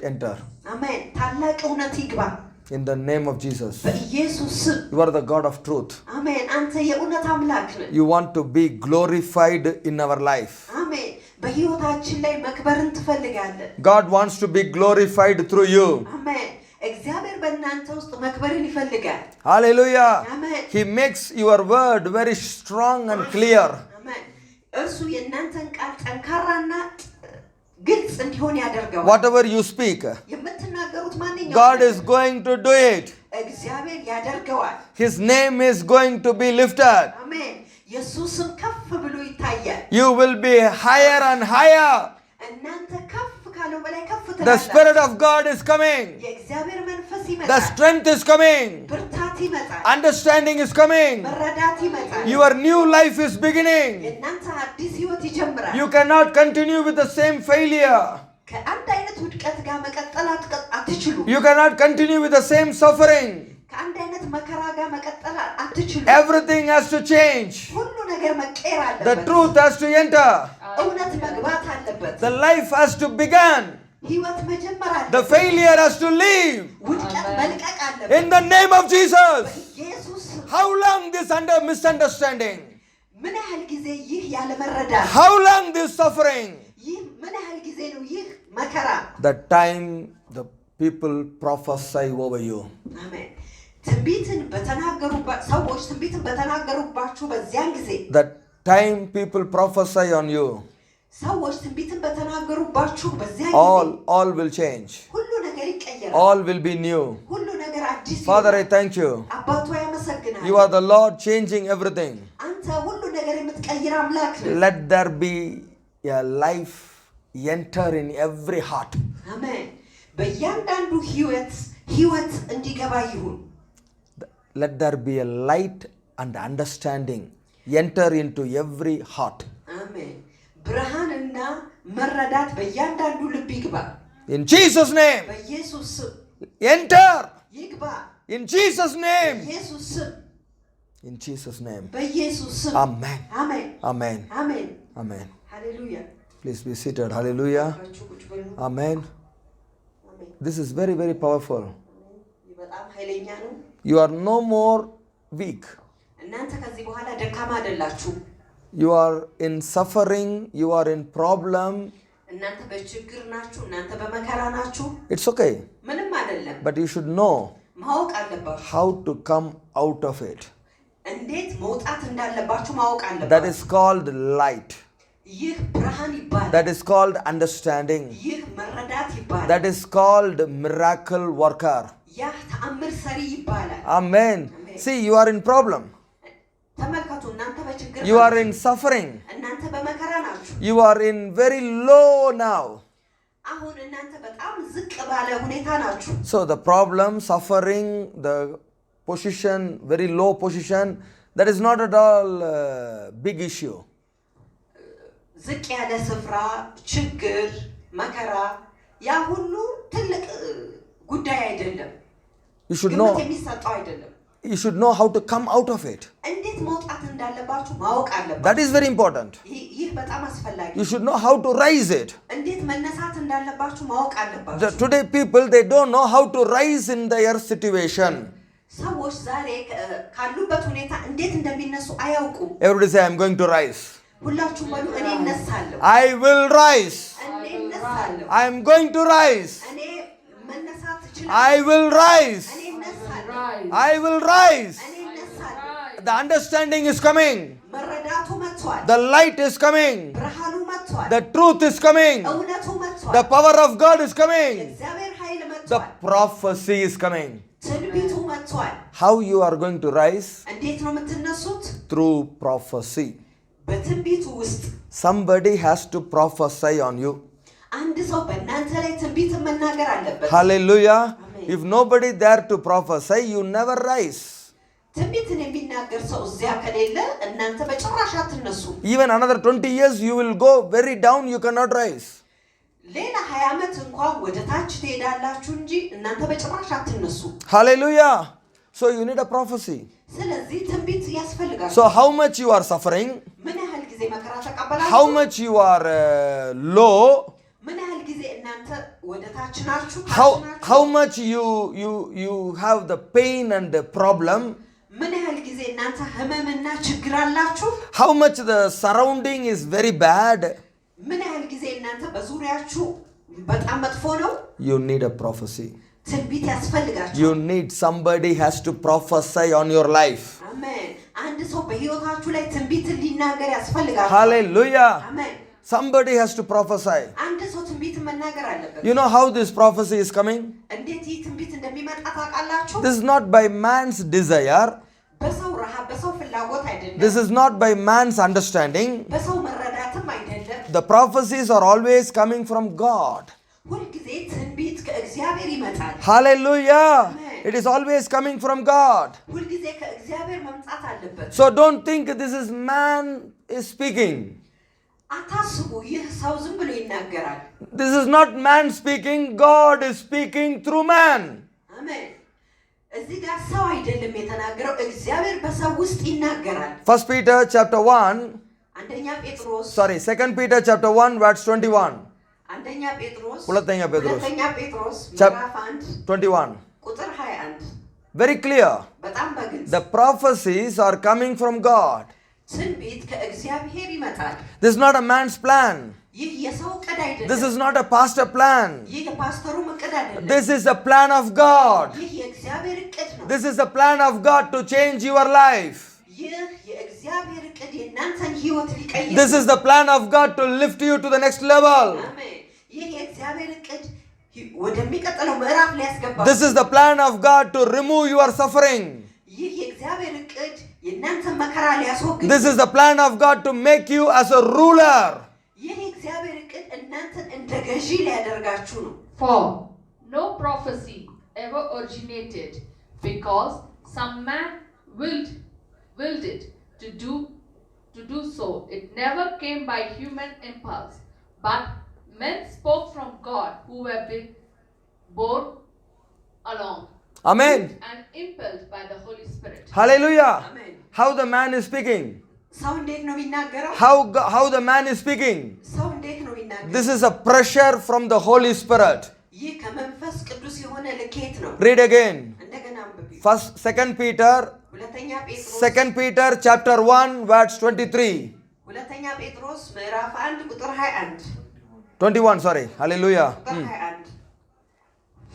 enter. አሜን ታላቅ እውነት ይግባ In the name of Jesus. በኢየሱስ ስም You are the God of truth. አሜን አንተ የእውነት አምላክ ነህ You want to be glorified in our life. አሜን በህይወታችን ላይ መክበርን ትፈልጋለህ God wants to be glorified through you. አሜን እግዚአብሔር በእናንተ ውስጥ መክበርን ይፈልጋል Hallelujah. አሜን He makes your word very strong and clear. አሜን እርሱ የእናንተን ቃል ጠንካራና ግልጽ እንዲሆን ያደርገዋል Whatever you speak, የምትናገሩት ማንኛውም God is going to do it. እግዚአብሔር ያደርገዋል His name is going to be lifted. አሜን ኢየሱስም ከፍ ብሎ ይታያል You will be higher and higher. እናንተ ከፍ ካለው በላይ ከፍ The ትላላችሁ Spirit of God is coming. የእግዚአብሔር መንፈስ The ይመጣል strength is coming. ብርታት ይመጣል Understanding is coming. መረዳት ይመጣል Your new life is beginning. የእናንተ አዲስ ህይወት ይጀምራል You cannot continue with the same failure. ከአንድ አይነት ውድቀት ጋር መቀጠል አትችሉ You cannot continue with the same suffering. ከአንድ አይነት መከራ ጋር መቀጠል አትችሉ Everything has to change. ሁሉ ነገር መቀየር The አለበት truth has to enter. እውነት መግባት አለበት The life has to begin. ህይወት መጀመር The አለበት failure has to leave. ውድቀት መልቀቅ አለበት In the name of Jesus. ኢየሱስ How long this misunderstanding? ምን ያህል ጊዜ ይህ ያለ መረዳት How long this suffering? ይህ ምን ያህል ጊዜ ነው ይህ መከራ The time the people prophesy over you. አሜን ትንቢትን ሰዎች ትንቢትን በተናገሩባችሁ በዚያን ጊዜ The time people prophesy on you, ሰዎች ትንቢትን በተናገሩባችሁ በዚያን ጊዜ all will change. ሁሉ ነገር ይቀየራል All will be new. ሁሉ ነገር አዲስ Father, I thank you. አባቱ ያመሰግናል You are the Lord changing everything. አንተ ሁሉ ነገር የምትቀይር አምላክ ነህ Let there be a life enter in every heart. አሜን በእያንዳንዱ ህይወት እንዲገባ ይሁን Let there be a light and understanding enter into every heart. አሜን ብርሃንና መረዳት በእያንዳንዱ ልብ ይግባ In Jesus' name, በኢየሱስ ስም enter. ይግባ In Jesus' name. በኢየሱስ ስም In Jesus' name. በኢየሱስ ስም Amen. አሜን Amen. አሜን Amen. ሃሌሉያ Please be seated. Hallelujah. ቁጭ በሉ Amen. አሜን This is very, very powerful. ይህ በጣም ኃይለኛ ነው You are no more weak. እናንተ ከዚህ በኋላ ደካማ አይደላችሁ You are in suffering. You are in problem. እናንተ በችግር ናችሁ እናንተ በመከራ ናችሁ It's okay. ምንም አይደለም But you should know ማወቅ አለባችሁ how to come out of it. እንዴት መውጣት እንዳለባችሁ ማወቅ That አለባችሁ is called light. ይህ ብርሃን ይባላል That is called understanding. ይህ መረዳት ይባላል That is called miracle worker. ያ ተአምር ሰሪ ይባላል Amen. See, you are in problem. ተመልከቱ እናንተ በችግር You are in suffering. እናንተ በመከራ ናችሁ You are in very low now. አሁን እናንተ በጣም ዝቅ ባለ ሁኔታ ናችሁ So the problem, suffering, the position, very low position, that is not at all big issue. ዝቅ ያለ ስፍራ ችግር መከራ ያ ሁሉ ትልቅ ጉዳይ አይደለም You should know. የሚሰጠው አይደለም You should know how to come out of it. እንዴት መውጣት እንዳለባችሁ ማወቅ አለባችሁ That is very important. ይህ በጣም አስፈላጊ You should know how to rise it. እንዴት መነሳት እንዳለባችሁ ማወቅ አለባችሁ Today people, they don't know how to rise in their situation. ሰዎች ዛሬ ካሉበት ሁኔታ እንዴት እንደሚነሱ አያውቁም Everybody say, I'm going to rise. ሁላችሁም በሉ እኔ እነሳለሁ I will rise. እኔ እነሳለሁ I'm going to rise. እኔ መነሳት እችላለሁ I will rise. እኔ እነሳለሁ I will rise. እኔ እነሳለሁ The understanding is coming. መረዳቱ መጥቷል The light is coming. ብርሃኑ መጥቷል The truth is coming. እውነቱ መጥቷል The power of God is coming. እግዚአብሔር ኃይል The መጥቷል prophecy is coming. ትንቢቱ መጥቷል How you are going to rise? እንዴት ነው የምትነሱት Through prophecy. በትንቢቱ ውስጥ Somebody has to prophesy on you. አንድ ሰው በእናንተ ላይ ትንቢትን መናገር አለበት Hallelujah. Amen. If nobody there to prophesy, you never rise. ትንቢትን የሚናገር ሰው እዚያ ከሌለ እናንተ በጭራሽ አትነሱ Even another 20 years, you will go very down, you cannot rise. ሌላ 20 ዓመት እንኳን ወደ ታች ትሄዳላችሁ እንጂ እናንተ በጭራሽ አትነሱ Hallelujah. So you need a prophecy. ስለዚህ ትንቢት ያስፈልጋል So how much you are suffering, ምን ያህል ጊዜ መከራ ተቀበላችሁ how much you are low, ምን ያህል ጊዜ እናንተ ወደ ታች ናችሁ how much you have the pain and the problem, ምን ያህል ጊዜ እናንተ ህመምና ችግር አላችሁ how much the surrounding is very bad, ምን ያህል ጊዜ እናንተ በዙሪያችሁ በጣም መጥፎ ነው you need a prophecy. ትንቢት ያስፈልጋችሁ You need somebody has to prophesy on your life. አሜን አንድ ሰው በህይወታችሁ ላይ ትንቢት ሊናገር ያስፈልጋችሁ Hallelujah. አሜን Somebody has to prophesy. አንድ ሰው ትንቢት መናገር አለበት You know how this prophecy is coming? እንዴት ይህ ትንቢት እንደሚመጣ ታውቃላችሁ This is not by man's desire. በሰው ረሃብ በሰው ፍላጎት አይደለም This is not by man's understanding. በሰው መረዳትም አይደለም The prophecies are always coming from God. ሁልጊዜ ትንቢት ከእግዚአብሔር ይመጣል Hallelujah. Amen. It is always coming from God. ሁልጊዜ ከእግዚአብሔር መምጣት አለበት So don't think this is man is speaking. አታስቡ ይህ ሰው ዝም ብሎ ይናገራል This is not man speaking. God is speaking through man. አሜን እዚህ ጋር ሰው አይደለም የተናገረው እግዚአብሔር በሰው ውስጥ ይናገራል 1 Peter chapter 1. አንደኛ ጴጥሮስ 2 Peter chapter 1 verse 21. አንደኛ ጴጥሮስ ሁለተኛ ጴጥሮስ ምዕራፍ 1 21. ቁጥር 21 Very clear. በጣም በግልጽ The prophecies are coming from God. ትንቢት ከእግዚአብሔር ይመጣል This is not a man's plan. ይህ የሰው ዕቅድ አይደለም This is not a pastor plan. ይህ የፓስተሩ ዕቅድ አይደለም This is a plan of God. ይህ የእግዚአብሔር ዕቅድ ነው This is the plan of God to change your life. ይህ የእግዚአብሔር ዕቅድ የእናንተን ህይወት ሊቀይር This is the plan of God to lift you to the next level. አሜን ይህ የእግዚአብሔር ዕቅድ ወደሚቀጥለው ምዕራፍ ሊያስገባ This is the plan of God to remove your suffering. ይህ የእግዚአብሔር ዕቅድ የእናንተን መከራ ሊያስወግድ This is the plan of God to make you as a ruler. ይህ የእግዚአብሔር ዕቅድ እናንተን እንደ ገዢ ሊያደርጋችሁ ነው For no prophecy ever originated because some man willed it to do so. It never came by human impulse, but men spoke from God who were been borne along Amen. and impelled by the Holy Spirit. Hallelujah. Amen. How the man is speaking. ሰው እንዴት ነው የሚናገረው How the man is speaking. ሰው እንዴት ነው የሚናገረው This is a pressure from the Holy Spirit. ይህ ከመንፈስ ቅዱስ የሆነ ልኬት ነው Read again. እንደገና አንብቢ First, 2 Peter, ሁለተኛ ጴጥሮስ 2 Peter chapter 1 verse 23. ሁለተኛ ጴጥሮስ ምዕራፍ 1 ቁጥር 21 21, sorry. Hallelujah. ቁጥር 21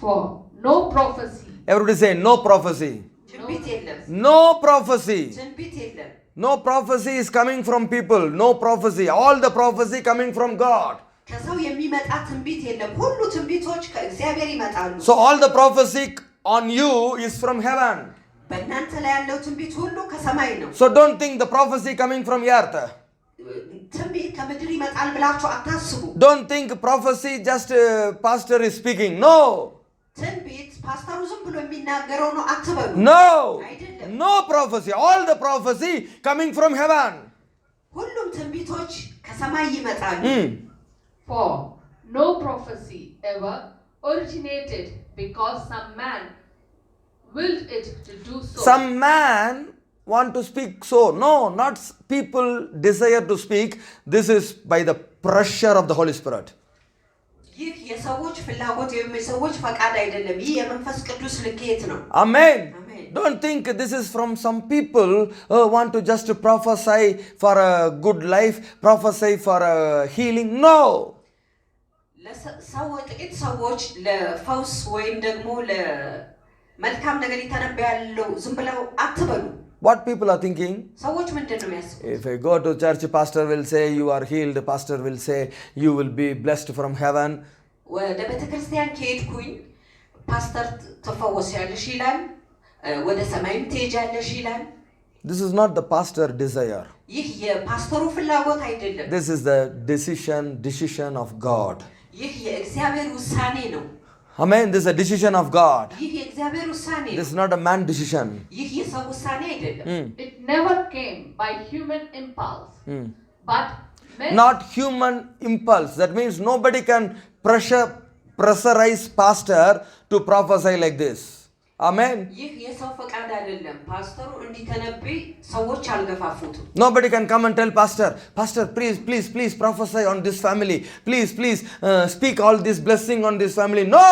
For no prophecy, Everybody say no prophecy. ትንቢት የለም No prophecy. ትንቢት የለም No prophecy is coming from people. No prophecy. All the prophecy coming from God. ከሰው የሚመጣ ትንቢት የለም ሁሉ ትንቢቶች ከእግዚአብሔር ይመጣሉ So all the prophecy on you is from heaven. በእናንተ ላይ ያለው ትንቢት ሁሉ ከሰማይ ነው So don't think the prophecy coming from earth. ትንቢት ከምድር ይመጣል ብላችሁ አታስቡ Don't think prophecy just pastor is speaking. No. ትንቢት ፓስተሩ ዝም ብሎ የሚናገረው ነው አትበሉ No. አይደለም No prophecy. All the prophecy coming from heaven. ሁሉም ትንቢቶች ከሰማይ ይመጣሉ for no prophecy ever originated because some man willed it to do so. Some man want to speak so. No, not people desire to speak. This is by the pressure of the Holy Spirit. ይህ የሰዎች ፍላጎት ወይም የሰዎች ፈቃድ አይደለም ይህ የመንፈስ ቅዱስ ልኬት ነው Amen. Amen. Don't think this is from some people who want to just prophesy for a good life, prophesy for a healing. No. ጥቂት ሰዎች ለፈውስ ወይም ደግሞ ለመልካም ነገር ይተነበያሉ ዝም ብለው አትበሉ What people are thinking? ሰዎች ምንድን ነው የሚያስቡት If I go to church, pastor will say you are healed. Pastor will say you will be blessed from heaven. ወደ ቤተክርስቲያን ከሄድኩኝ ፓስተር ተፈወሻለሽ ይላል ወደ ሰማይም ትሄጃለሽ ይላል This is not the pastor desire. ይህ የፓስተሩ ፍላጎት አይደለም This is the decision of God. ይህ የእግዚአብሔር ውሳኔ ነው Amen. This is a decision of God. ይህ የእግዚአብሔር ውሳኔ This ነው is not a man decision. ይህ የሰው ውሳኔ አይደለም It never came by human impulse, but men Not human impulse. That means nobody can pressurize pastor to prophesy like this. Amen. ይህ የሰው ፈቃድ አይደለም። ፓስተሩ እንዲተነብይ ሰዎች አልገፋፉትም። Nobody can come and tell pastor, please prophesy on this family. Please speak all this blessing on this family. No.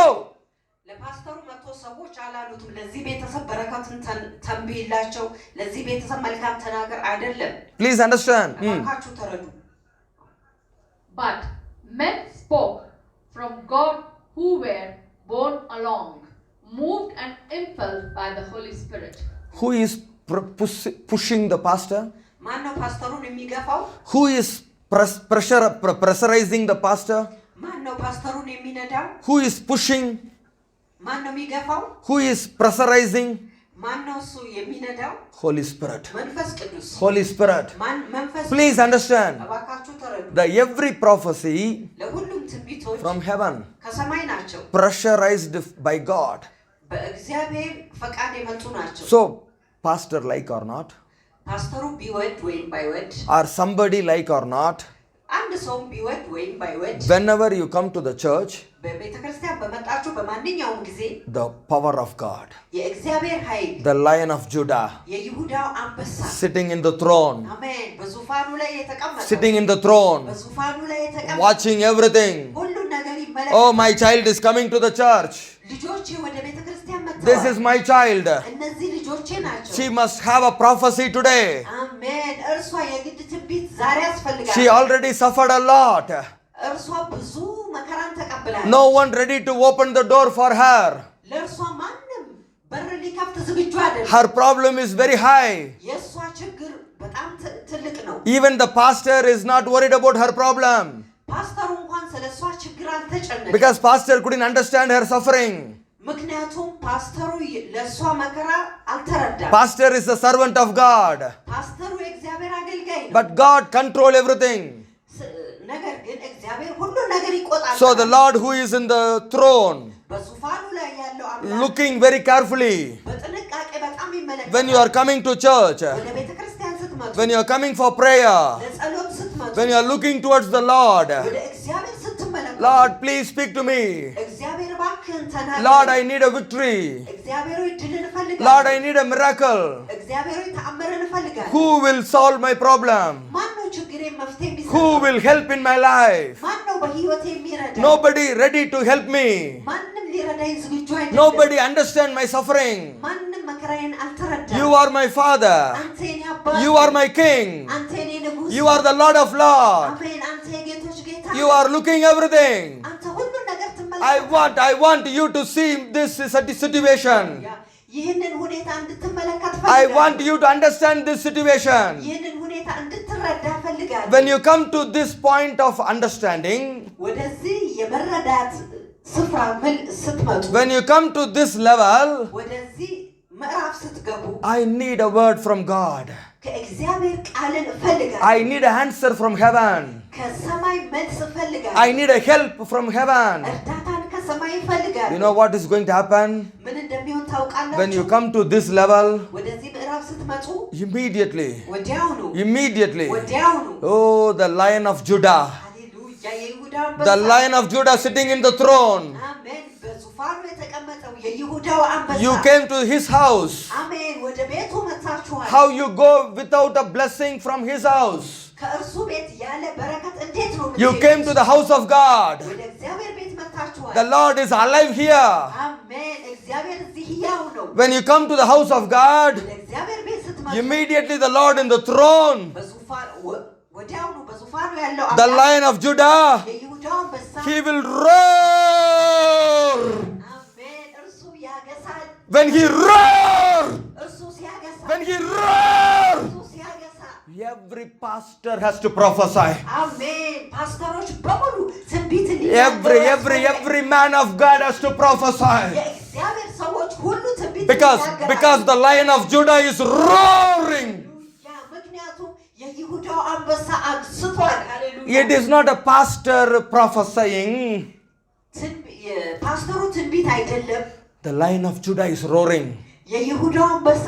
ለፓስተሩ መጥቶ ሰዎች አላሉትም ለዚህ ቤተሰብ በረከትን ተንብይላቸው፣ ለዚህ ቤተሰብ መልካም ተናገር አይደለም። Please understand. እባካችሁ ተረዱ። But men spoke from God who were borne along, moved and impelled by the Holy Spirit. Who is pushing the pastor? ማን ነው ፓስተሩን የሚገፋው? Who is pressurizing the pastor? ማን ነው ፓስተሩን የሚነዳው? Who is pushing? ማን ነው የሚገፋው? Who is pressurizing? ማን ነው እሱ የሚነዳው? Holy Spirit. መንፈስ ቅዱስ። Holy Spirit. መንፈስ Please understand. እባካችሁ ተረዱ። That every prophecy ለሁሉም ትንቢቶች from heaven ከሰማይ ናቸው። pressurized by God. በእግዚአብሔር ፈቃድ የመጡ ናቸው። So pastor like or not, ፓስተሩ ቢወድ ወይም ባይወድ or somebody like or not, አንድ ሰው ቢወድ ወይም ባይወድ whenever you come to the church, በቤተ ክርስቲያን በመጣችሁ በማንኛውም ጊዜ the power of God, የእግዚአብሔር ኃይል the Lion of Judah, የይሁዳው አንበሳ sitting in the throne, አሜን በዙፋኑ ላይ የተቀመጠ sitting in the throne, በዙፋኑ ላይ የተቀመጠ watching everything. ሁሉን ነገር ይመለከታል። Oh, my child is coming to the church. ልጆቼ ወደ ቤተ ክርስቲያን መጥተዋል። This is my child. እነዚህ ልጆቼ ናቸው። She must have a prophecy today. አሜን እርሷ የግድ ትንቢት ዛሬ ያስፈልጋል። She already suffered a lot. እርሷ ብዙ መከራን ተቀብላለች። No one ready to open the door for her. ለእርሷ ማንም በር ሊከፍት ዝግጁ አይደለም። Her problem is very high. የእሷ ችግር በጣም ትልቅ ነው። Even the pastor is not worried about her problem. ፓስተሩ እንኳን ስለ እሷ ችግር አልተጨነቀም። Because pastor couldn't understand her suffering. ምክንያቱም ፓስተሩ ለእሷ መከራ አልተረዳም። Pastor is the servant of God. ፓስተሩ የእግዚአብሔር አገልጋይ ነው። But God control everything. ነገር ግን እግዚአብሔር ሁሉ ነገር ይቆጣጠራል። So the Lord who is in the throne, በዙፋኑ ላይ ያለው አምላክ looking very carefully, በጥንቃቄ በጣም ይመለከታል። when you are coming to church, ወደ ቤተ ክርስቲያን ስትመጡ፣ when you are coming for prayer, ለጸሎት ስትመጡ፣ when you are looking towards the Lord, ወደ እግዚአብሔር ስትመለከቱ፣ Lord, please speak to me. እግዚአብሔር እባክህን ተናገር። Lord, I need a victory. እግዚአብሔር ሆይ ድልን እፈልጋለሁ። Lord, I need a miracle. እግዚአብሔር ሆይ ተአምርን እፈልጋለሁ። Who will solve my problem? ማን ነው ችግሬን መፍትሄ የሚሰጠው? Who will help in my life? ማን ነው በህይወቴ የሚረዳኝ? Nobody ready to help me. ማንም ሊረዳኝ ዝግጁ አይደለም። Nobody understand my suffering. ማንም መከራዬን አልተረዳም። You are my father. አንተ የኔ አባት፣ You are my king. አንተ የኔ ንጉሥ፣ You are the Lord of Lords. አሜን። አንተ የጌቶች ጌታ፣ You are looking everything. አንተ ሁሉን ነገር I want you to see this situation. ይህንን ሁኔታ እንድትመለከት I ፈልጋለሁ። want you to understand this situation. ይህንን ሁኔታ እንድትረዳ ፈልጋለሁ። When you come to this point of understanding, ወደዚህ የመረዳት ስፍራ ስትመጡ፣ when you come to this level, ወደዚህ ምዕራፍ ስትገቡ፣ I need a word from God. ከእግዚአብሔር ቃልን እፈልጋለሁ። I need an answer from heaven. ከሰማይ መልስ እፈልጋለሁ። I need a help from heaven. እርዳታን ከሰማይ እፈልጋለሁ። You know what is going to happen? ምን እንደሚሆን ታውቃላችሁ? When you come to this level, ወደዚህ ምዕራፍ ስትመጡ immediately, ወዲያውኑ oh, the Lion of Judah, ሃሌሉያ የይሁዳ አንበሳ፣ the Lion of Judah sitting in the throne, አሜን በዙፋኑ የተቀመጠው የይሁዳው አንበሳ፣ you came to his house. አሜን ወደ ቤቱ መጥታችኋል። How you go without a blessing from his house? ከእርሱ ቤት ያለ በረከት እንዴት ነው? You came to the house of God. ወደ እግዚአብሔር ቤት መጥታችኋል። The Lord is alive here. አሜን እግዚአብሔር እዚህ ሕያው ነው። When you come to the house of God, ወደ እግዚአብሔር ቤት ስትመጡ immediately the Lord in the throne, ወዲያውኑ በዙፋኑ ያለው the Lion of Judah, የይሁዳው አንበሳ፣ he will roar. አሜን እርሱ ያገሳል። When he roar, እርሱ ሲያገሳ፣ when he roar, እርሱ ሲያገሳ፣ every pastor has to prophesy. አሜን ፓስተሮች በሙሉ ትንቢት Every man of God has to prophesy. የእግዚአብሔር ሰዎች ሁሉ ትንቢት Because the Lion of Judah is roaring. ምክንያቱም የይሁዳው አንበሳ አግስቷል። ሃሌሉያ It is not a pastor prophesying. ፓስተሩ ትንቢት አይደለም። The Lion of Judah is roaring. የይሁዳው አንበሳ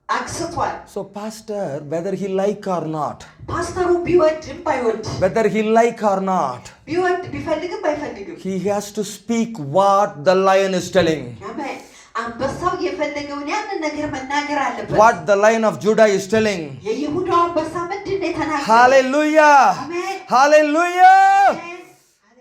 አግስቷል። So pastor, whether he like or not, ፓስተሩ ቢወድም ባይወድ፣ whether he like or not, ቢወድ ቢፈልግም ባይፈልግም፣ he has to speak what the lion is telling. አሜን አንበሳው አንበሳው የፈለገውን ያንን ነገር መናገር አለበት። What the Lion of Judah is telling. የይሁዳው አንበሳ ምንድን ነው የተናገረው? Hallelujah. አሜን። Hallelujah. አሜን።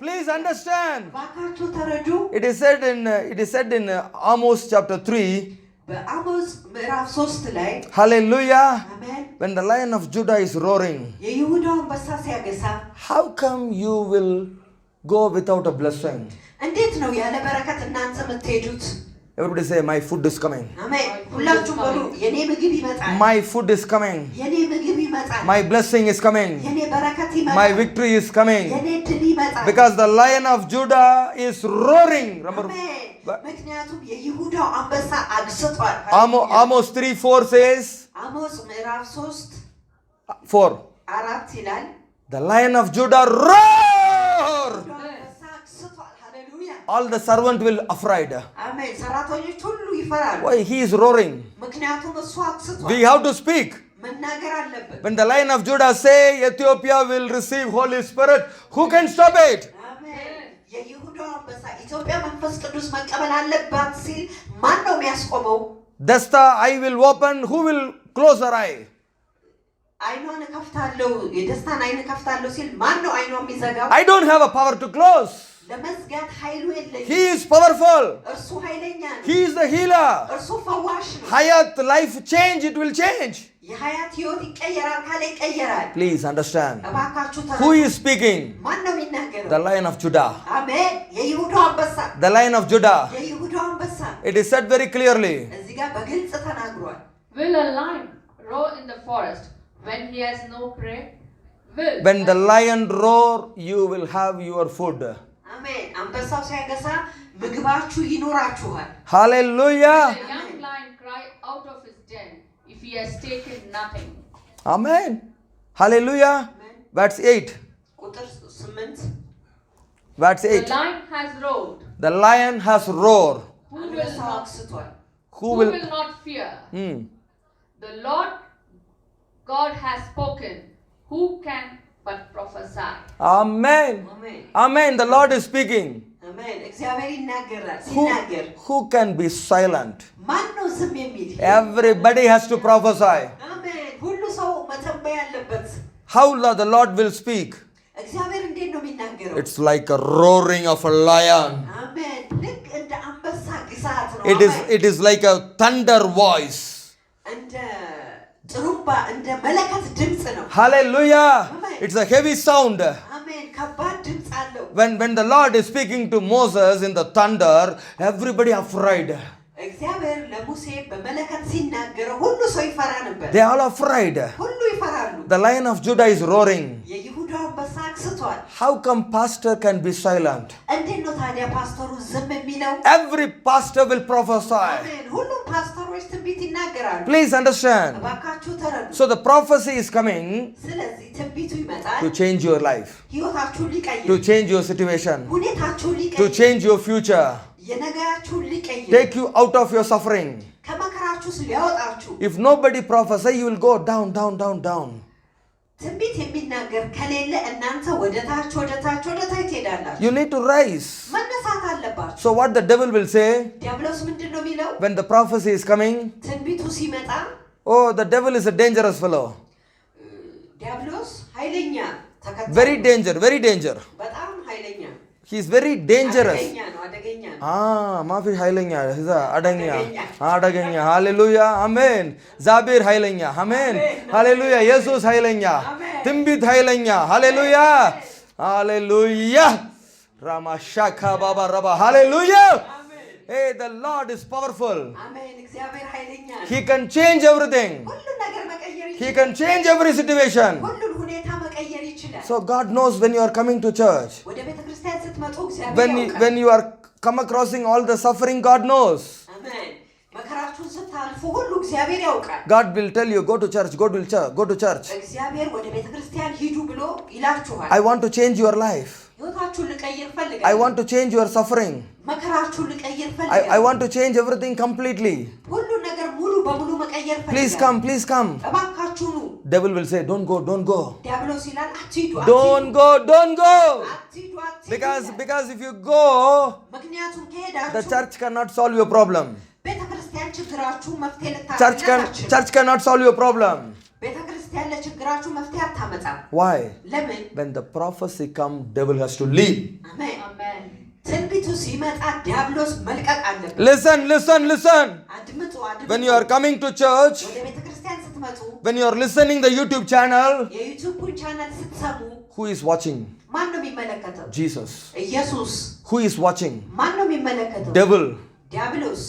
Please understand. ባካችሁ ተረዱ። It is said in Amos chapter 3. በአሞጽ ምዕራፍ 3 ላይ Hallelujah. አሜን። When the Lion of Judah is roaring, የይሁዳው አንበሳ ሲያገሳ how come you will go without a blessing? እንዴት ነው ያለ በረከት እናንተ የምትሄዱት? Everybody say, my food is coming. አሜን። ሁላችሁም በሉ የኔ ምግብ ይመጣል። My food is coming. የኔ ምግብ ይመጣል። My blessing is coming. የኔ በረከት ይመጣል። My victory is coming. የኔ ድል ይመጣል። Because the Lion of Judah is roaring. Remember, አሜን። ምክንያቱም የይሁዳው አንበሳ አግስቷል። Amos 3:4 says, አሞጽ ምዕራፍ 3 4. ይላል The Lion of Judah roar. አንበሳ አግስቷል። ሃሌሉያ። All the servant will afraid. አሜን። ሰራተኞች ሁሉ ይፈራሉ። Why? He is roaring. ምክንያቱም እሱ አግስቷል። We have to speak. መናገር አለበት። When the Lion of Judah say Ethiopia will receive Holy Spirit, who can stop it? አሜን። የይሁዳው አንበሳ ኢትዮጵያ መንፈስ ቅዱስ መቀበል አለባት ሲል ማን ነው የሚያስቆመው? Desta I will open, who will close her eye? አይኗን እከፍታለሁ የደስታን አይን እከፍታለሁ ሲል ማን ነው አይኗን የሚዘጋው? I don't have a power to close. ለመዝጋት ኃይሉ የለኝም። He is powerful. እርሱ ኃይለኛ ነው። He is the healer. እርሱ ፈዋሽ ነው። Hayat life change, it will change. የሀያት ህይወት ይቀየራል ካለ ይቀየራል። Please understand. እባካችሁ Who ተረዱ። is speaking? ማን ነው የሚናገረው? The Lion of Judah. አሜን። የይሁዳው አንበሳ The Lion of Judah. የይሁዳው አንበሳ It is said very clearly. እዚህ ጋር በግልጽ ተናግሯል። Will a lion roar in the forest when he has no prey? When the lion roar, you will have your food. አሜን። አንበሳው ሲያገሳ ምግባችሁ ይኖራችኋል። Hallelujah. The young lion cry out of his den if he has taken nothing. Amen. Hallelujah. Verse 8. ቁጥር 8 Verse The 8. lion has roared. The lion has roared. Who will አንበሳው not, አግስቷል። Who who will? will not fear? Hmm. The Lord God has spoken. Who can but prophesy? Amen. አሜን። Amen. The Lord is speaking. አሜን። እግዚአብሔር ይናገራል። ሲናገር Who can be silent? ማን ነው ዝም የሚል? Everybody has to prophesy. አሜን። ሁሉ ሰው መተንበይ አለበት። How the Lord will speak? እግዚአብሔር እንዴት ነው የሚናገረው? It's like a roaring of a lion. አሜን። ልክ እንደ አንበሳ ግሳት ነው። It አሜን። is like a thunder voice. እንደ ጥሩምባ እንደ መለከት ድምፅ ነው። Hallelujah. Amen. It's a heavy sound. አሜን። ከባድ ድምፅ አለው። When the Lord is speaking to Moses in the thunder, everybody afraid. እግዚአብሔር ለሙሴ በመለከት ሲናገረው ሁሉ ሰው ይፈራ ነበር። They are afraid. ሁሉ ይፈራሉ። The Lion of Judah is roaring. የይሁዳው አንበሳ አግስቷል። How come pastor can be silent? እንዴት ነው ታዲያ ፓስተሩ ዝም የሚለው? Every pastor will prophesy. አሜን። ሁሉም ፓስተሮች ትንቢት ይናገራሉ። Please understand. እባካችሁ ተረዱ። So the prophecy is coming ስለዚህ ትንቢቱ ይመጣል to change your life, ህይወታችሁን ሊቀይር፣ to change your situation, ሁኔታችሁን to ሊቀይር፣ change your future, የነገራችሁን ሊቀይር፣ take you out of your suffering. ከመከራችሁ ውስጥ ሊያወጣችሁ። If nobody prophesy, you will go down, down, down, down. ትንቢት የሚናገር ከሌለ እናንተ ወደ ታች ወደ ታች ወደ ታች ትሄዳላችሁ። You need to rise. መነሳት አለባችሁ። So what the devil will say ዲያብሎስ ምንድን ነው የሚለው? when the prophecy is coming? ትንቢቱ ሲመጣ Oh, the devil is a dangerous fellow. ዲያብሎስ ኃይለኛ ተከታይ፣ Very danger, very danger. በጣም ኃይለኛ፣ He is very dangerous. አደገኛ ነው፣ አደገኛ ነው። ማፊ ኃይለኛ አደገኛ አደገኛ ሃሌሉያ አሜን። ዛቤር ኃይለኛ አሜን ሃሌሉያ። ኢየሱስ ኃይለኛ፣ ትንቢት ኃይለኛ ሃሌሉያ ሃሌሉያ። ራማሻካ ባባ ረባ ሃሌሉያ። Hey, the Lord is powerful. አሜን። እግዚአብሔር ኃይለኛ ነው። He can change everything. ሁሉን ነገር መቀየር He ይችላል። can change every situation. ሁሉን ሁኔታ መቀየር ይችላል። So God knows when you are coming to church. ወደ ቤተክርስቲያን ስትመጡ እግዚአብሔር ያውቃል። When you are come acrossing all the suffering, God knows. አሜን። መከራችሁን ስታልፉ ሁሉ እግዚአብሔር ያውቃል። God will tell you, go to church, go to church. እግዚአብሔር ወደ ቤተክርስቲያን ሂዱ ብሎ ይላችኋል። I want to change your life. ህይወታችሁን ልቀይር I ፈልጋለሁ። want to change your suffering. መከራችሁን ልቀይር I ፈልጋለሁ። want to change everything completely. ሁሉ ነገር ሙሉ በሙሉ መቀየር ፈልጋለሁ። Please come, please come. እባካችሁ ኑ። Devil will say, don't go, don't go. ዲያብሎስ ይላል አትሂዱ፣ Don't go, don't go. አትሂዱ፣ አትሂዱ Because if you go, ምክንያቱም the ከሄዳችሁ church cannot solve your problem. ቤተክርስቲያን ለችግራችሁ መፍትሄ Church cannot solve your problem. ቤተክርስቲያን ለችግራችሁ መፍትሄ አታመጣም። Why? ለምን? When the prophecy come, devil has to leave. አሜን። Amen. ትንቢቱ ሲመጣ ዲያብሎስ መልቀቅ አለበት። Listen. አድምጡ። When you are coming to church, ወደ ቤተክርስቲያን ስትመጡ when you are listening the YouTube channel, የዩቲዩብ ቻናል ስትሰሙ who is watching? ማን ነው የሚመለከተው? Jesus. ኢየሱስ። Who is watching? ማን ነው የሚመለከተው? Devil. ዲያብሎስ።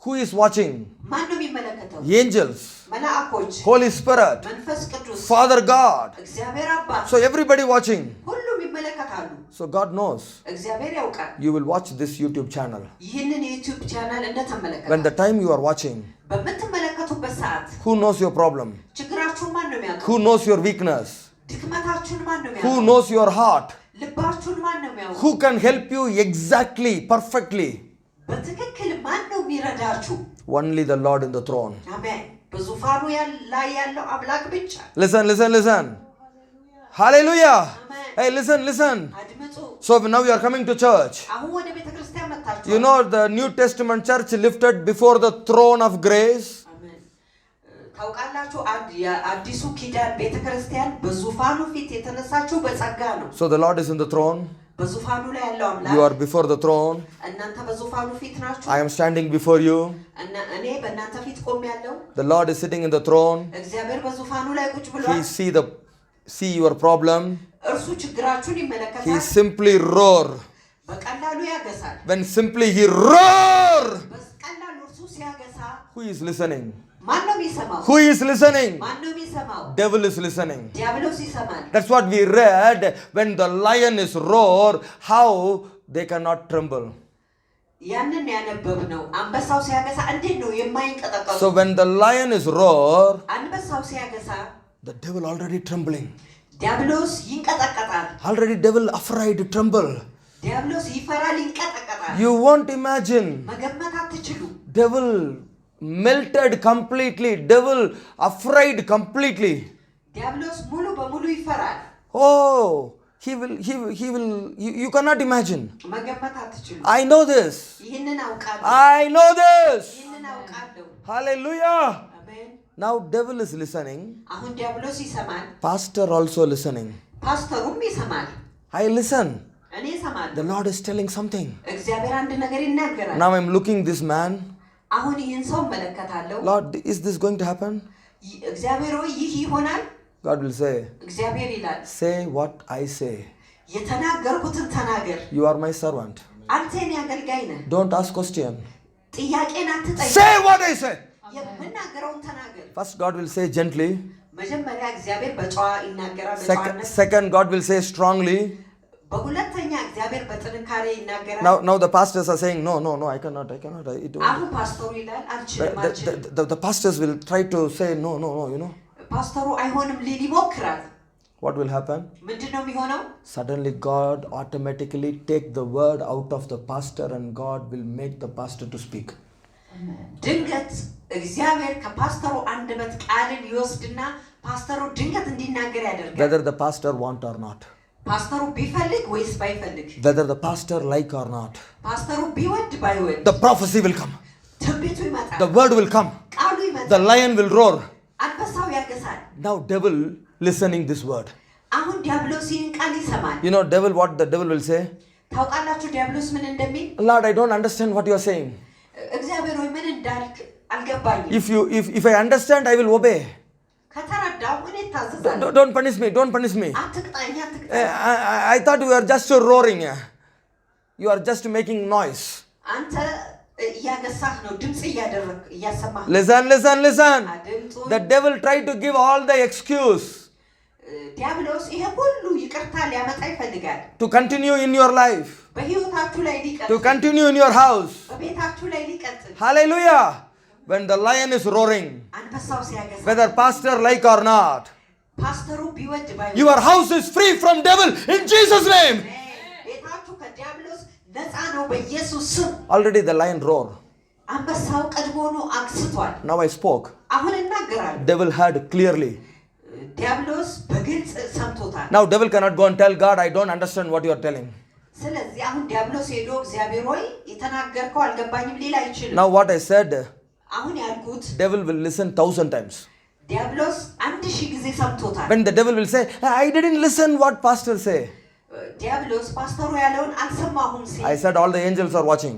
Who is watching? ማን ነው የሚመለከተው? Angels. መላእክቶች፣ Holy Spirit. መንፈስ ቅዱስ፣ Father God. እግዚአብሔር አባት። So everybody watching. ሁሉም ይመለከታሉ። So God knows. እግዚአብሔር ያውቃል። You will watch this YouTube channel. ይህንን የዩቲዩብ ቻናል እንደተመለከቱ When the time you are watching, በምትመለከቱበት ሰዓት who knows your problem? ችግራችሁን ማን ነው የሚያውቀው? Who knows your weakness? ድክመታችሁን ማን ነው Who የሚያውቀው? knows your heart? ልባችሁን ማን ነው የሚያውቀው? Who can help you exactly, perfectly? በትክክል ማን ነው የሚረዳችሁ? Only the Lord in the throne. አሜን። በዙፋኑ ላይ ያለው አምላክ ብቻ። Listen. Hallelujah. Amen. Hey, listen. አድምጡ። So now you are coming to church. አሁን ወደ ቤተክርስቲያን መጣችሁ። You know the New Testament church lifted before the throne of grace. አሜን። ታውቃላችሁ የአዲሱ ኪዳን ቤተክርስቲያን በዙፋኑ ፊት የተነሳችው በጸጋ ነው። So the Lord is in the throne. በዙፋኑ ላይ ያለው አምላክ። You are before the throne. እናንተ በዙፋኑ ፊት ናችሁ። I am standing before you. እኔ በእናንተ ፊት ቆሜያለሁ። The Lord is sitting in the throne. እግዚአብሔር በዙፋኑ ላይ ቁጭ He ብሏል። see your problem. እርሱ ችግራችሁን He ይመለከታል። simply roar. በቀላሉ ያገሳል። When simply he roar. በቀላሉ እርሱ ሲያገሳ Who is listening? ማን ነው የሚሰማው? Who is listening? ማን ነው የሚሰማው? Devil is listening. ዲያብሎስ ይሰማል። That's what we read. When the lion is roar, how they cannot tremble. ያንን ያነበብነው አንበሳው ሲያገሳ እንዴት ነው የማይንቀጠቀጡ? So when the lion is roar, አንበሳው ሲያገሳ the devil already trembling. ዲያብሎስ ይንቀጠቀጣል። Already devil afraid to tremble. ዲያብሎስ ይፈራል፣ ይንቀጠቀጣል። You won't imagine. መገመት አትችሉ። Devil melted completely. Devil afraid completely. ዲያብሎስ ሙሉ በሙሉ ይፈራል። Oh, he will, you cannot imagine. መገመት አትችሉ። I know this. ይህንን አውቃለሁ። I know this. ይህንን አውቃለሁ። Hallelujah. አሜን። Now devil is listening. አሁን ዲያብሎስ ይሰማል። Pastor also listening. ፓስተሩም ይሰማል። I listen. እኔ እሰማለሁ። The Lord is telling something. እግዚአብሔር አንድ ነገር ይናገራል። Now I'm looking this man. አሁን ይህን ሰው እመለከታለሁ። Lord, is this going to happen? እግዚአብሔር ሆይ ይህ ይሆናል? God will say, እግዚአብሔር ይላል say what I say. የተናገርኩትን ተናገር። You are my servant. አንተ የኔ አገልጋይ ነህ። Don't ask question. ጥያቄን አትጠይቅ። Say what I say. የምናገረውን ተናገር። First God will say gently. መጀመሪያ እግዚአብሔር በጨዋ ይናገራል፣ በጨዋነት። Second God will say strongly. በሁለተኛ እግዚአብሔር በጥንካሬ ይናገራል። Now the pastors are saying no, I cannot. አሁን ፓስተሩ ይላል አልችልም። The pastors will try to say no, you know. ፓስተሩ አይሆንም ሊል ይሞክራል። What will happen? ምንድነው የሚሆነው? Suddenly God automatically take the word out of the pastor and God will make the pastor to speak. ድንገት እግዚአብሔር ከፓስተሩ አንደበት ቃልን ይወስድና ፓስተሩ ድንገት እንዲናገር ያደርጋል። Whether the pastor want or not. ፓስተሩ ቢፈልግ ወይስ ባይፈልግ። Whether the pastor like or not. ፓስተሩ ቢወድ ባይወድ። The prophecy will come. ትንቢቱ ይመጣል። The word will come. ቃሉ ይመጣል። The lion will roar. አንበሳው ያገሳል። Now devil listening this word. አሁን ዲያብሎስ ይህን ቃል ይሰማል። You know devil, what the devil will say? ታውቃላችሁ ዲያብሎስ ምን እንደሚል? Lord, I don't understand what you are saying. እግዚአብሔር ሆይ ምን እንዳልክ አልገባኝም። If I understand, I will obey. ከተረዳው እኔ ታዘዛለሁ። Don't punish me. አትቅጣኝ። I thought you were just roaring. You are just making noise. አንተ እያገሳህ ነው፣ ድምጽ እያሰማህ። Listen. The devil tried to give all the excuse. ዲያብሎስ ይሄ ሁሉ ይቅርታ ሊያመጣ ይፈልጋል። To continue in your life. በህይወታችሁ ላይ ሊቀጥል። To continue in your house. በቤታችሁ ላይ ሊቀጥል። Hallelujah. When the lion is roaring. አንበሳው ሲያገሳ። Whether pastor like or not. ፓስተሩ ቢወድ ባይወድ። Your house is free from devil in Jesus' name. ቤታችሁ ከዲያብሎስ ነፃ ነው በኢየሱስ ስም። Already the lion roar. አንበሳው ቀድሞውኑ አግስቷል። Now I spoke. አሁን እናገራለሁ። Devil heard clearly. ዲያብሎስ በግልጽ ሰምቶታል። Now devil cannot go and tell God, I don't understand what you are telling. ስለዚህ አሁን ዲያብሎስ ሄዶ እግዚአብሔር ሆይ የተናገርከው አልገባኝም ሊል አይችልም። Now what I said, አሁን ያልኩት devil will listen 1,000 times. ዲያብሎስ 1000 ጊዜ ሰምቶታል። When the devil will say, I didn't listen what pastor say. ዲያብሎስ ፓስተሩ ያለውን አልሰማሁም ሲል I said all the angels are watching.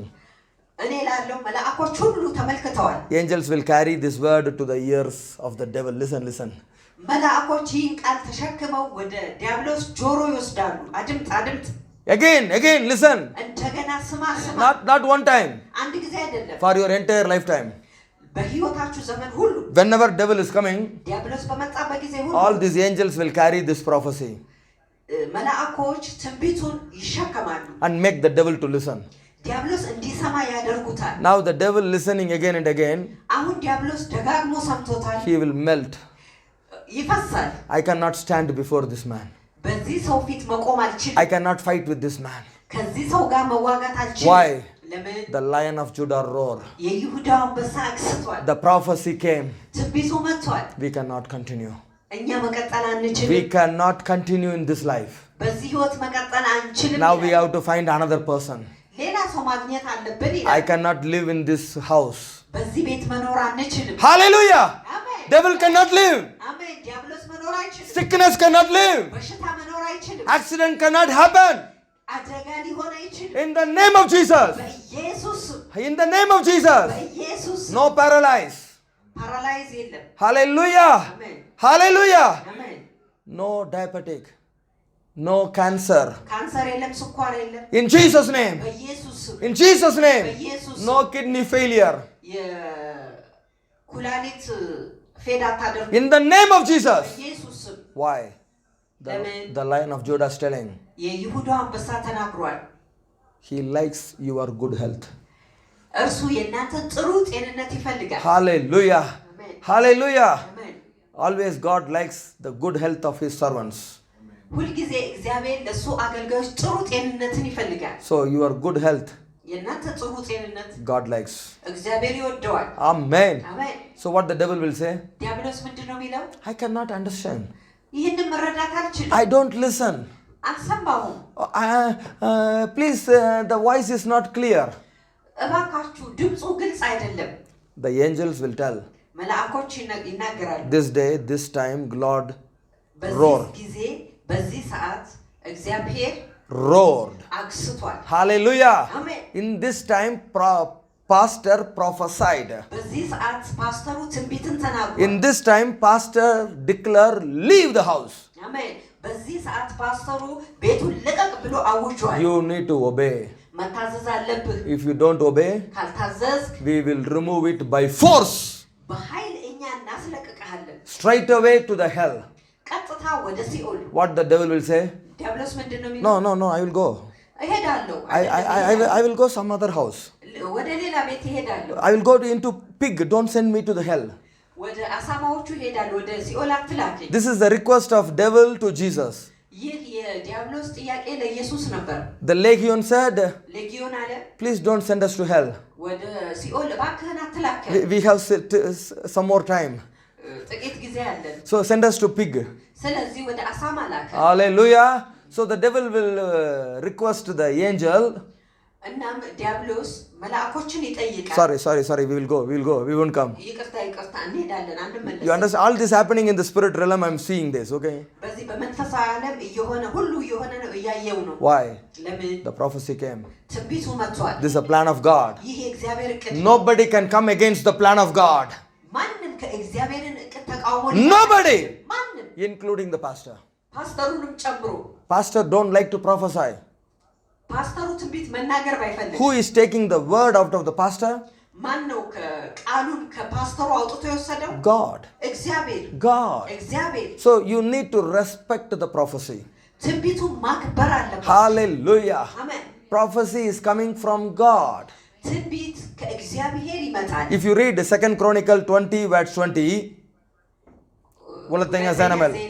እኔ ላለው መላእክቶች ሁሉ ተመልክተዋል። Angels will carry this word to the ears of the devil. Listen. መላእክቶች ይህን ቃል ተሸክመው ወደ ዲያብሎስ ጆሮ ይወስዳሉ። አድምጥ Again, listen. እንደገና ስማ Not one time. አንድ ጊዜ አይደለም። For your entire lifetime. በህይወታችሁ ዘመን ሁሉ Whenever devil is coming, ዲያብሎስ በመጣበት ጊዜ ሁሉ all these angels will carry this prophecy መላእክቶች ትንቢቱን ይሸከማሉ and make the devil to listen. ዲያብሎስ እንዲሰማ ያደርጉታል። Now the devil listening again and again, አሁን ዲያብሎስ ደጋግሞ ሰምቶታል። he will melt. ይፈሳል። I cannot stand before this man. በዚህ ሰው ፊት መቆም አልችልም። I cannot fight with this man. ከዚህ ሰው ጋር መዋጋት አልችልም። Why? ለምን? The lion of Judah roar. የይሁዳ አንበሳ አግስቷል። The prophecy came. ትንቢቱ መጥቷል። We cannot continue. እኛ መቀጠል አንችልም። We cannot continue in this life. በዚህ ህይወት መቀጠል አንችልም። Now we have to find another person. ሌላ ሰው ማግኘት አለብን I ይላል። cannot live in this house. በዚህ ቤት መኖር አንችልም። Hallelujah! አሜን። Devil cannot live. አሜን። ዲያብሎስ መኖር አይችልም። Sickness cannot live. በሽታ መኖር አይችልም። Accident cannot happen. አደጋ ሊሆን አይችልም። In the name of Jesus. በኢየሱስ In the name of Jesus. በኢየሱስ No paralyze. ፓራላይዝ የለም። Hallelujah. አሜን። Hallelujah. አሜን። No diabetic. No cancer. ካንሰር የለም፣ ስኳር የለም። In Jesus' name. በኢየሱስ In Jesus' name. በኢየሱስ No kidney failure. የኩላሊት ፌድ አታደርጉ። In the name of Jesus. በኢየሱስ Why? Amen. The lion of Judah is telling. የይሁዳ አንበሳ ተናግሯል። He likes your good health. እርሱ የእናንተ ጥሩ ጤንነት ይፈልጋል። Hallelujah. አሜን። Hallelujah. አሜን። Always God likes the good health of his servants. ሁልጊዜ እግዚአብሔር ለሱ አገልጋዮች ጥሩ ጤንነትን ይፈልጋል። So your good health, የእናንተ ጥሩ ጤንነት God likes. እግዚአብሔር ይወደዋል። Amen. አሜን። So what the devil will say? ዲያብሎስ ምንድን ነው የሚለው? I cannot understand. ይህንን መረዳት አልችልም። I don't listen. አልሰማሁም። Please, the voice is not clear. እባካችሁ ድምፁ ግልጽ አይደለም። The angels will tell. መላእክቶች ይናገራሉ። This day, this time, Lord በዚህ roared. ጊዜ በዚህ ሰዓት እግዚአብሔር Roared. አግስቷል። Hallelujah. አሜን። In this time, pastor prophesied. በዚህ ሰዓት ፓስተሩ ትንቢትን ተናግሯል። In this time, pastor declare, leave the house. አሜን። በዚህ ሰዓት ፓስተሩ ቤቱን ልቀቅ ብሎ አውጇል። You need to obey. መታዘዝ አለብህ። If you don't obey, ካልታዘዝክ we will remove it by force. በኃይል እኛ እናስለቅቅሃለን። Straight away to the hell. ቀጥታ ወደ ሲኦል። What the devil will say? ዲያብሎስ ምንድን ነው የሚለው? No, I will go. እሄዳለሁ። I will go some other house. ወደ ሌላ ቤት እሄዳለሁ። I will go into pig. Don't send me to the hell. ወደ አሳማዎቹ እሄዳለሁ። ወደ ሲኦል አትላከኝ። This is the request of devil to Jesus. ይህ የዲያብሎስ ጥያቄ ለኢየሱስ ነበር። The legion said, ሌጊዮን አለ please don't send us to hell. ወደ ሲኦል እባክህን አትላከን። We have some more time. ጥቂት ጊዜ አለን። So send us to pig. ስለዚህ ወደ አሳማ ላከ። Hallelujah. So the devil will request the angel. እናም ዲያብሎስ መላእክቶችን ይጠይቃል። Sorry. We will go. We won't come. ይቅርታ እንሄዳለን፣ አንመለስም። You understand? All this happening in the spirit realm, I'm seeing this, okay? በዚህ በመንፈሳዊ ዓለም እየሆነ ሁሉ እየሆነ ነው፣ እያየው ነው። Why? ለምን? The prophecy came. ትንቢቱ መጥቷል። This is a plan of God. ይህ የእግዚአብሔር እቅድ ነው። Nobody can come against the plan of God. ማንም ከእግዚአብሔርን እቅድ ተቃውሞ Nobody, ማንም including the pastor. ፓስተሩንም ጨምሮ። Pastor don't like to prophesy. ፓስተሩ ትንቢት መናገር ባይፈልግ Who is taking the word out of the pastor? ማን ነው ቃሉን ከፓስተሩ አውጥቶ የወሰደው? God. እግዚአብሔር። So you need to respect the prophecy. ትንቢቱን ማክበር አለበት። Hallelujah. አሜን። Prophecy is coming from God. ትንቢት ከእግዚአብሔር ይመጣል። If you read 2 Chronicle 20 verse 20, ሁለተኛ ዜና 20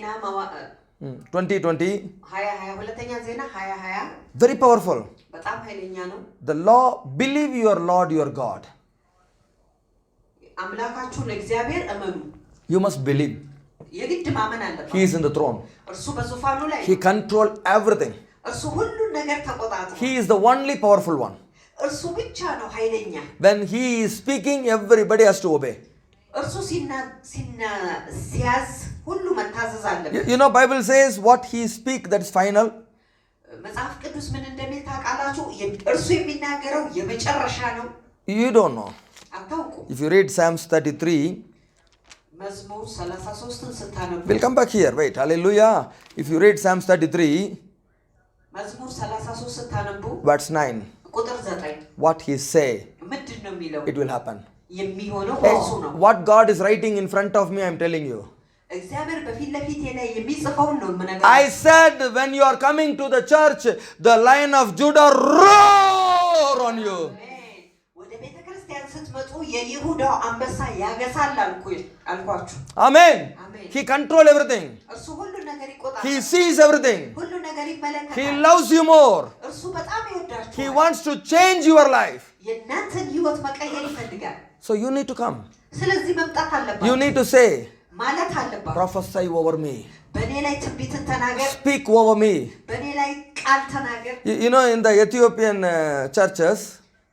ሁለተኛ ዜና 20 very powerful. በጣም ኃይለኛ ነው። The law, believe your Lord your God. አምላካችሁን እግዚአብሔር እመኑ። You must believe. የግድ ማመን አለበት። He is in the throne. እርሱ በዙፋኑ ላይ He control everything. እርሱ ሁሉን ነገር ተቆጣጥሯል። He is the only powerful one. እርሱ ብቻ ነው ኃይለኛ When he is speaking, everybody has to obey. እርሱ ሲያዝ ሁሉ መታዘዝ አለበት You know, Bible says what he speak, that is final. መጽሐፍ ቅዱስ ምን እንደሚል ታውቃላችሁ እርሱ የሚናገረው የመጨረሻ ነው You don't know. አታውቁ If you read Psalms 33, መዝሙር 33ን ስታነቡ we'll come back here. Wait, hallelujah. If you read Psalms 33, መዝሙር 33 ስታነቡ verse 9, ቁጥር 9 what he say, ምንድን ነው የሚለው it will happen. የሚሆነው Hey, እርሱ ነው what God is writing in front of me, I'm telling you. እግዚአብሔር በፊት ለፊቴ ላይ የሚጽፈውን ነው የምነግርህ I said, when you are coming to the church, the Lion of Judah roar on you. ወደ ቤተ ክርስቲያን ስትመጡ የይሁዳው አንበሳ ያገሳል አልኳችሁ Amen. Amen. He control everything. እርሱ ሁሉ ነገር ይቆጣል He sees everything. ሁሉ ነገር ይመለከታል He loves you more. እርሱ በጣም He ይወዳችኋል wants to change your life. የእናንተን ህይወት መቀየር ይፈልጋል So you need to come. ስለዚህ መምጣት You አለባችሁ need to say, ማለት አለባችሁ prophesy over me. በእኔ ላይ ትንቢትን ተናገር Speak over me. በእኔ ላይ ቃል ተናገር You know, in the Ethiopian churches,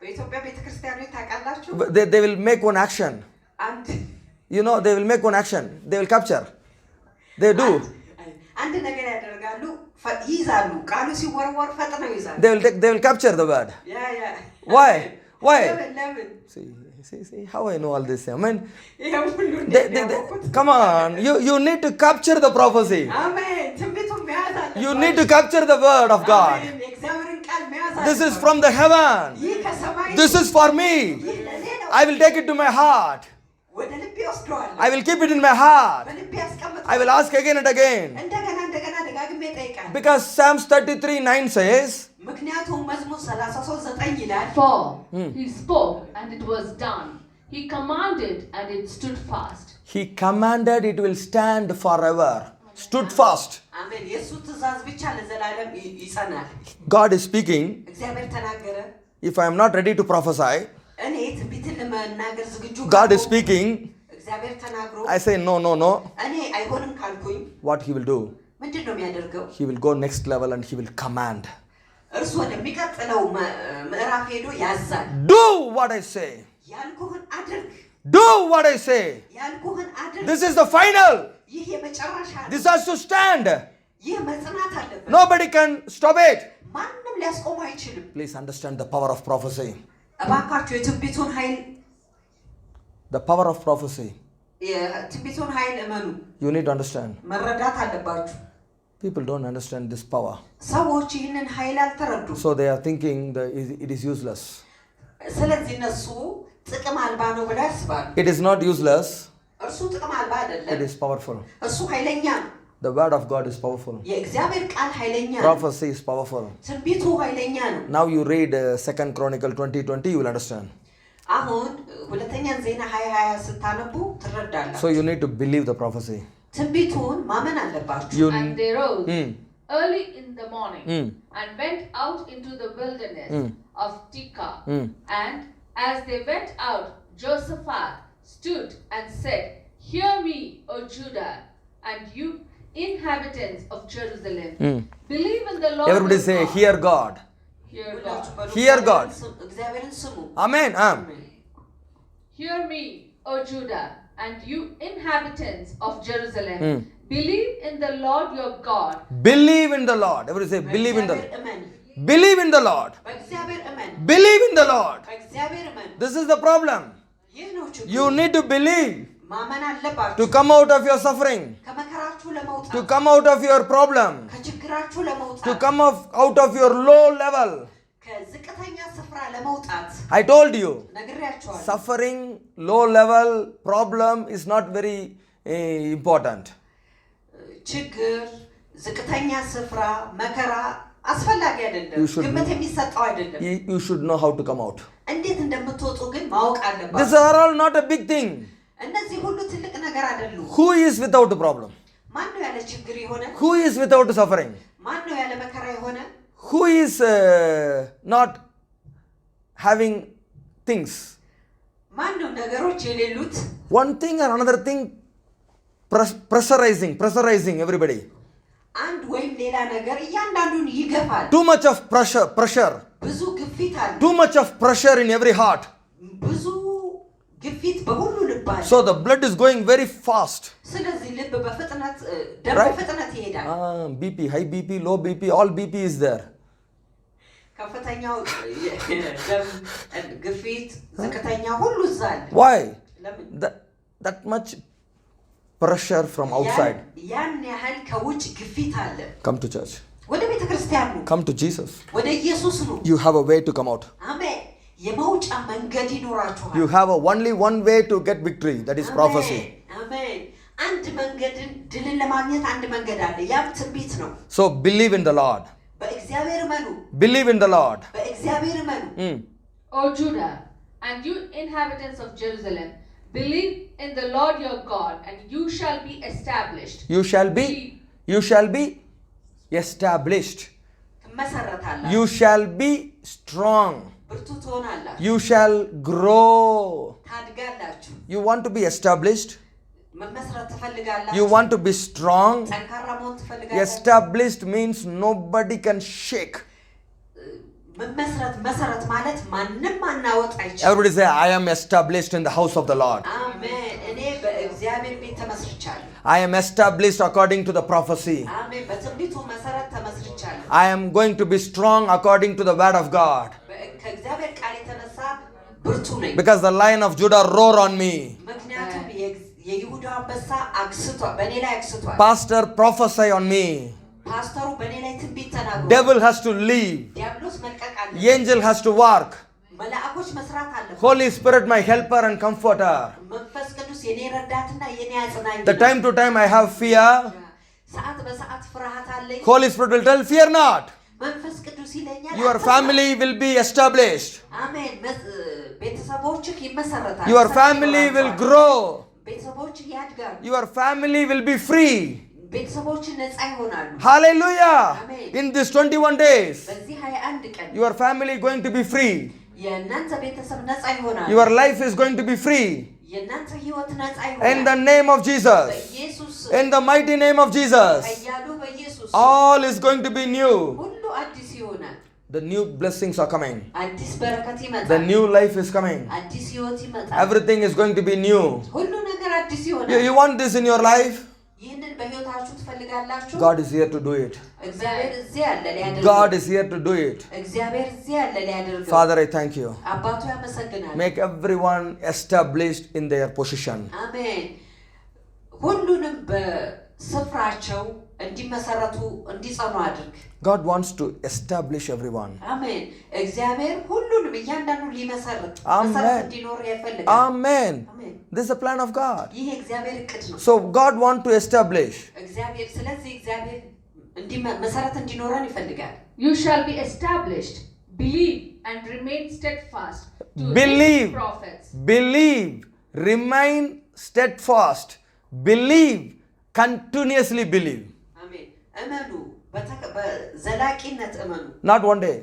በኢትዮጵያ ቤተክርስቲያኖች ታውቃላችሁ they will make one action. አንድ You know, they will make one action. They will capture. They do. አንድ ነገር ያደርጋሉ ይይዛሉ ቃሉ ሲወረወር ፈጥነው ይይዛሉ They will capture the word. ያ Why? Why? ለምን See how I know all this. I mean, ይሄው ሁሉ come on. You need to capture the prophecy. አሜን ትንቢቱን መያዝ አለባችሁ You need to capture the word of God. አሜን የእግዚአብሔርን ቃል መያዝ This is አለባችሁ from the heaven. ይህ ከሰማይ This is for me. ይህ ለእኔ ነው I will take it to my heart. ወደ ልቤ ወስደዋለሁ I will keep it in my heart. በልቤ ያስቀምጠዋለሁ I will ask again and again. እንደገና ደጋግሜ እጠይቃለሁ Because Psalms 33:9 says, ምክንያቱም መዝሙር 33:9 ይላል For he spoke and it was done. He commanded and it stood fast. He commanded, it will stand forever. Stood fast. አሜን የሱ ትእዛዝ ብቻ ለዘላለም ይጸናል God is speaking. እግዚአብሔር ተናገረ If I am not ready to prophesy, እኔ ትንቢትን ለመናገር ዝግጁ God is speaking. እግዚአብሔር ተናግሮ I say, no. እኔ አይሆንም ካልኩኝ What he will do? ምንድን ነው የሚያደርገው He will go next level and he will command. እርሱ ወደሚቀጥለው ምዕራፍ ሄዶ ያዛል Do what I say. ያልኩህን አድርግ Do what I say. ያልኩህን አድርግ This is the final. ይህ የመጨረሻ ነው This has to stand. ይህ መጽናት አለበት Nobody can stop it. ማንም ሊያስቆም አይችልም Please understand the power of prophecy. እባካችሁ የትንቢቱን ኃይል The power of prophecy. የትንቢቱን ኃይል እመኑ You need to understand. መረዳት አለባችሁ People don't understand this power. ሰዎች ይህንን ኃይል አልተረዱም So they are thinking that it is useless. ስለዚህ እነሱ ጥቅም አልባ ነው ብለው ያስባሉ It is not useless. እርሱ ጥቅም አልባ It አይደለም is powerful. እርሱ ኃይለኛ ነው The word of God is powerful. የእግዚአብሔር ቃል ኃይለኛ ነው Prophecy is powerful. ትንቢቱ ኃይለኛ ነው Now you read 2 Chronicle 20:20, you will understand. አሁን ሁለተኛን ዜና 20:20 ስታነቡ ትረዳላችሁ So you need to believe the prophecy. ትንቢቱን ማመን አለባችሁ You And they rose early in the morning and went out into the wilderness of Tekoa. And as they went out, Jehoshaphat stood and said, "Hear me, O Judah, and you inhabitants of Jerusalem. Believe in the Lord Everybody your say, God." hear God. Hear God. Hear God. እግዚአብሔርን ስሙ Amen. Hear me, O Judah, and you inhabitants of Jerusalem. Believe in the Lord your God. Believe in the Lord. Everybody say, believe in the Lord. በእግዚአብሔር እመን Believe in the Lord. በእግዚአብሔር እመን Believe in the Lord. በእግዚአብሔር እመን This is the problem. ይህ ነው ችግሩ You need to believe ማመን አለባችሁ to come out of your suffering, ከመከራችሁ to ለመውጣት come out of your problem, ከችግራችሁ to ለመውጣት come out of your low level. ከዝቅተኛ ስፍራ ለመውጣት I told you, ነግሬያችኋለሁ suffering, low level, problem is not very important. ችግር ዝቅተኛ ስፍራ መከራ አስፈላጊ አይደለም ግምት የሚሰጠው አይደለም You should know how to come out. እንዴት እንደምትወጡ ግን ማወቅ አለባችሁ These are all not a big thing. እነዚህ ሁሉ ትልቅ ነገር አይደሉም Who is without a problem? ማን ነው ያለ ችግር የሆነ Who is without suffering? ማን ነው ያለ መከራ የሆነ Who is not having things? ማን ነው ነገሮች የሌሉት One thing or another thing pressurizing everybody. አንድ ወይም ሌላ ነገር እያንዳንዱን ይገፋል Too much of pressure. ብዙ ግፊት አለ። Too much of pressure in every heart. ብዙ ግፊት በሁሉ ልብ አለ። So the blood is going very fast. ስለዚህ ልብ በፍጥነት ደም Right? በፍጥነት ይሄዳል። BP, high BP, low BP, all BP is there. ከፍተኛው ደም ግፊት፣ ዝቅተኛ ሁሉ እዛ አለ። Why? ለምን? That much pressure from outside. ያን ያህል ከውጭ ግፊት አለ። Come to church. ወደ ቤተ ክርስቲያን ነው። Come to Jesus. ወደ ኢየሱስ ነው። You have a way to come out. አሜን። የመውጫ መንገድ ይኖራችኋል። You have only one way to get victory. That is prophecy. አሜን። አንድ መንገድን ድልን ለማግኘት አንድ መንገድ አለ። ያም ትንቢት ነው። So believe in the Lord. በእግዚአብሔር እመኑ። Believe in the Lord. በእግዚአብሔር እመኑ። O Judah, and you inhabitants of Jerusalem, believe in the Lord your God, and you shall be established. You shall be established. ትመሰረታላችሁ። You shall be strong. ብርቱ ትሆናላችሁ። You shall grow. ታድጋላችሁ። You want to be established? መመስረት ትፈልጋላችሁ። You want to be strong? ጠንካራ መሆን ትፈልጋላችሁ። Established means nobody can shake. መሰረት ማለት ማንም ማናወጥ አይችልም። Everybody say, I am established in the house of the Lord. አሜን። እኔ በእግዚአብሔር ቤት ተመስርቻለሁ። I am established according to the prophecy. አሜን። በትንቢቱ መሰረት ተመስርቻለሁ። I am going to be strong according to the word of God. ከእግዚአብሔር ቃል የተነሳ ብርቱ ነኝ። Because the Lion of Judah roar on me. ምክንያቱም የይሁዳ አንበሳ አግስቷል፣ በእኔ ላይ አግስቷል። Pastor prophesy on me. ፓስተሩ በእኔ ላይ ትንቢት ተናግሯል። Devil has to leave. ዲያብሎስ መልቀቅ አለ። Angel has to work. መላእክቶች መስራት አለ። Holy Spirit my helper and comforter. መንፈስ ቅዱስ የኔ ረዳትና የኔ አጽናኝ ነው። The time to time I have fear. ሰዓት በሰዓት ፍርሃት አለኝ። Holy Spirit will tell, fear not. መንፈስ ቅዱስ ይለኛል። Your family will be established. አሜን። ቤተሰቦችህ ይመሰረታል። Your family will grow. ቤተሰቦችህ ያድጋሉ። Your family will be free. ቤተሰቦችህ ነፃ ይሆናሉ። Hallelujah. Amen. In these 21 days, በዚህ 21 ቀን your family going to be free. የእናንተ ቤተሰብ ነፃ ይሆናል። Your life is going to be free. የእናንተ ህይወት ነፃ In ይሆናል። the name of Jesus. በኢየሱስ In the mighty name of Jesus. ኃያሉ በኢየሱስ All is going to be new. ሁሉ አዲስ ይሆናል። The new blessings are coming. አዲስ በረከት ይመጣል። The new life is coming. አዲስ ህይወት ይመጣል። Everything is going to be new. ሁሉ ነገር አዲስ ይሆናል። You want this in your life? ይህንን በህይወታችሁ ትፈልጋላችሁ? God is here to do it. እግዚአብሔር እዚህ አለ ሊያደርገው። God is here to do it. እግዚአብሔር እዚህ አለ ሊያደርገው። Father, I thank you. አባቱ ያመሰግናል። Make everyone established in their position. አሜን። ሁሉንም በስፍራቸው እንዲመሰረቱ እንዲጸኑ አድርግ። God wants to establish everyone. አሜን። እግዚአብሔር ሁሉንም እያንዳንዱ ሊመሰርት Amen. መሰረት እንዲኖር ያፈልጋል። Amen. አሜን። This is the plan of God. ይህ እግዚአብሔር እቅድ ነው። So God wants to establish. እግዚአብሔር ስለዚህ እግዚአብሔር መሰረት እንዲኖረን ይፈልጋል። You shall be established. Believe and remain steadfast to Believe. his prophets. Believe. Remain steadfast. Believe. Continuously believe. አሜን። እመኑ፣ በዘላቂነት እመኑ። Not one day.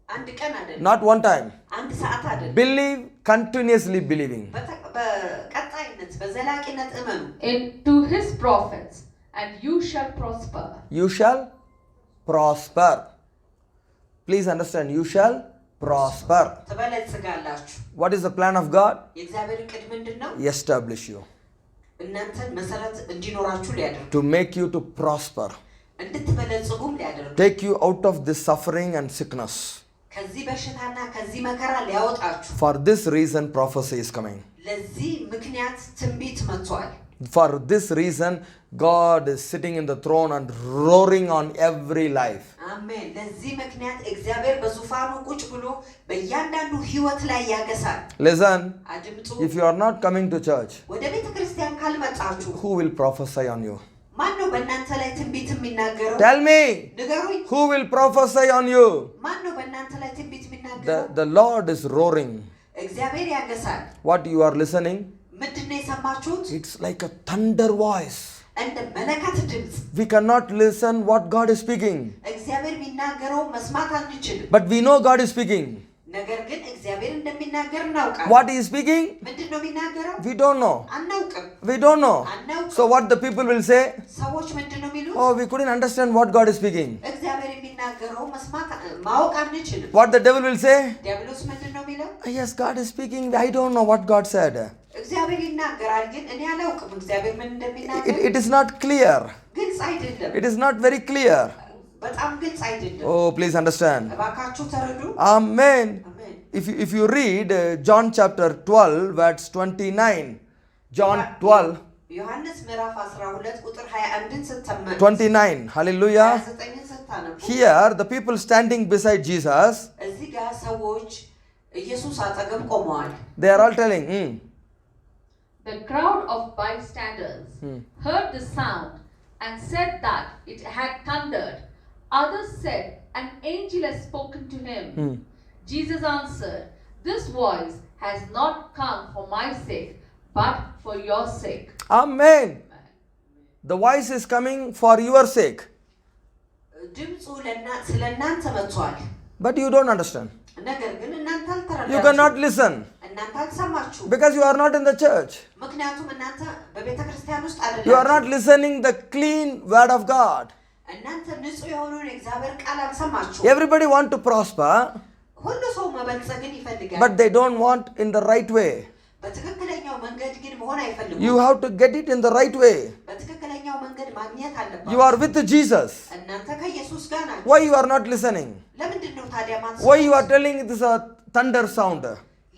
አንድ ቀን አይደለም። Not one time. አንድ ሰዓት አይደለም። Believe. Continuously believing. በቀጣይነት በዘላቂነት እመኑ። Into his prophets, and you shall prosper. You shall prosper. Please understand. You shall prosper. ትበለጽጋላችሁ። What is the plan of God? የእግዚአብሔር እቅድ ምንድን ነው? Establish you. እናንተን መሰረት እንዲኖራችሁ ሊያደርግ፣ To make you to prosper. እንድትበለጽጉም ሊያደርግ፣ Take you out of this suffering and sickness. ከዚህ በሽታና ከዚህ መከራ ሊያወጣችሁ። For this reason prophecy is coming. ለዚህ ምክንያት ትንቢት መጥቷል። For this reason God is sitting in the throne and roaring on every life. አሜን። ለዚህ ምክንያት እግዚአብሔር በዙፋኑ ቁጭ ብሎ በእያንዳንዱ ህይወት ላይ ያገሳል። Listen, አድምጡ። if you are not coming to church, ወደ ቤተ ክርስቲያን ካልመጣችሁ who will prophesy on you? ማን ነው በእናንተ ላይ ትንቢት የሚናገረው? Tell me, ንገሩኝ። who will prophesy on you? ማን ነው በእናንተ ላይ ትንቢት የሚናገረው? The Lord is roaring. እግዚአብሔር ያገሳል። What you are listening? ምንድን ነው የሰማችሁት? It's like a thunder voice. እንደ መለከት ድምፅ። We cannot listen what God is speaking. እግዚአብሔር የሚናገረው መስማት አንችልም። But we know God is speaking. ነገር ግን እግዚአብሔር እንደሚናገር እናውቃለን። What He is speaking? ምንድን ነው የሚናገረው? We don't know. አናውቅም። We don't know. አናውቅም። So what the people will say? ሰዎች ምንድን ነው የሚሉት? Oh, we couldn't understand what God is speaking. እግዚአብሔር የሚናገረው የሚናገረው መስማት ማወቅ አንችልም። What the devil will say? ዲያብሎስ ምንድን ነው የሚለው? Yes, God is speaking. I don't know what God said. እግዚአብሔር ይናገራል ግን እኔ አላውቅም እግዚአብሔር ምን እንደሚናገር። It is not clear. ግልጽ አይደለም። It is not very clear. በጣም ግልጽ አይደለም። Oh, please understand. እባካችሁ ተረዱ። Amen. አሜን። If you read John chapter 12, verse 29, John 12, ዮሐንስ ምዕራፍ 12 ቁጥር 21ን ስትመለከቱ 29, hallelujah. 29ን ስታነቡ Here, the people standing beside Jesus, እዚህ ጋር ሰዎች ኢየሱስ አጠገብ ቆመዋል። they are all telling, The crowd of bystanders heard the sound and said that it had thundered. Others said, an angel has spoken to him. Jesus answered, this voice has not come for my sake, but for your sake. Amen. The voice is coming for your sake. ድምፁ ስለእናንተ መጥቷል። But you don't understand. ነገር ግን እናንተ አልተረዳችሁም። You cannot listen. እናንተ አልሰማችሁም። Because you are not in the church. ምክንያቱም እናንተ በቤተ ክርስቲያን ውስጥ አይደላችሁም። You are not listening the clean word of God. እናንተ ንጹህ የሆነውን የእግዚአብሔር ቃል አልሰማችሁም። Everybody want to prosper, ሁሉ ሰው መበልጸግን ይፈልጋል። but they don't want in the right way. በትክክለኛው መንገድ ግን መሆን አይፈልጉም። You have to get it in the right way. በትክክለኛው መንገድ ማግኘት አለባችሁ። You are with Jesus. እናንተ ከኢየሱስ ጋር ናችሁ። Why you are not listening? ለምንድን ነው ታዲያ ማንሰማው? Why you are telling it is a thunder sound?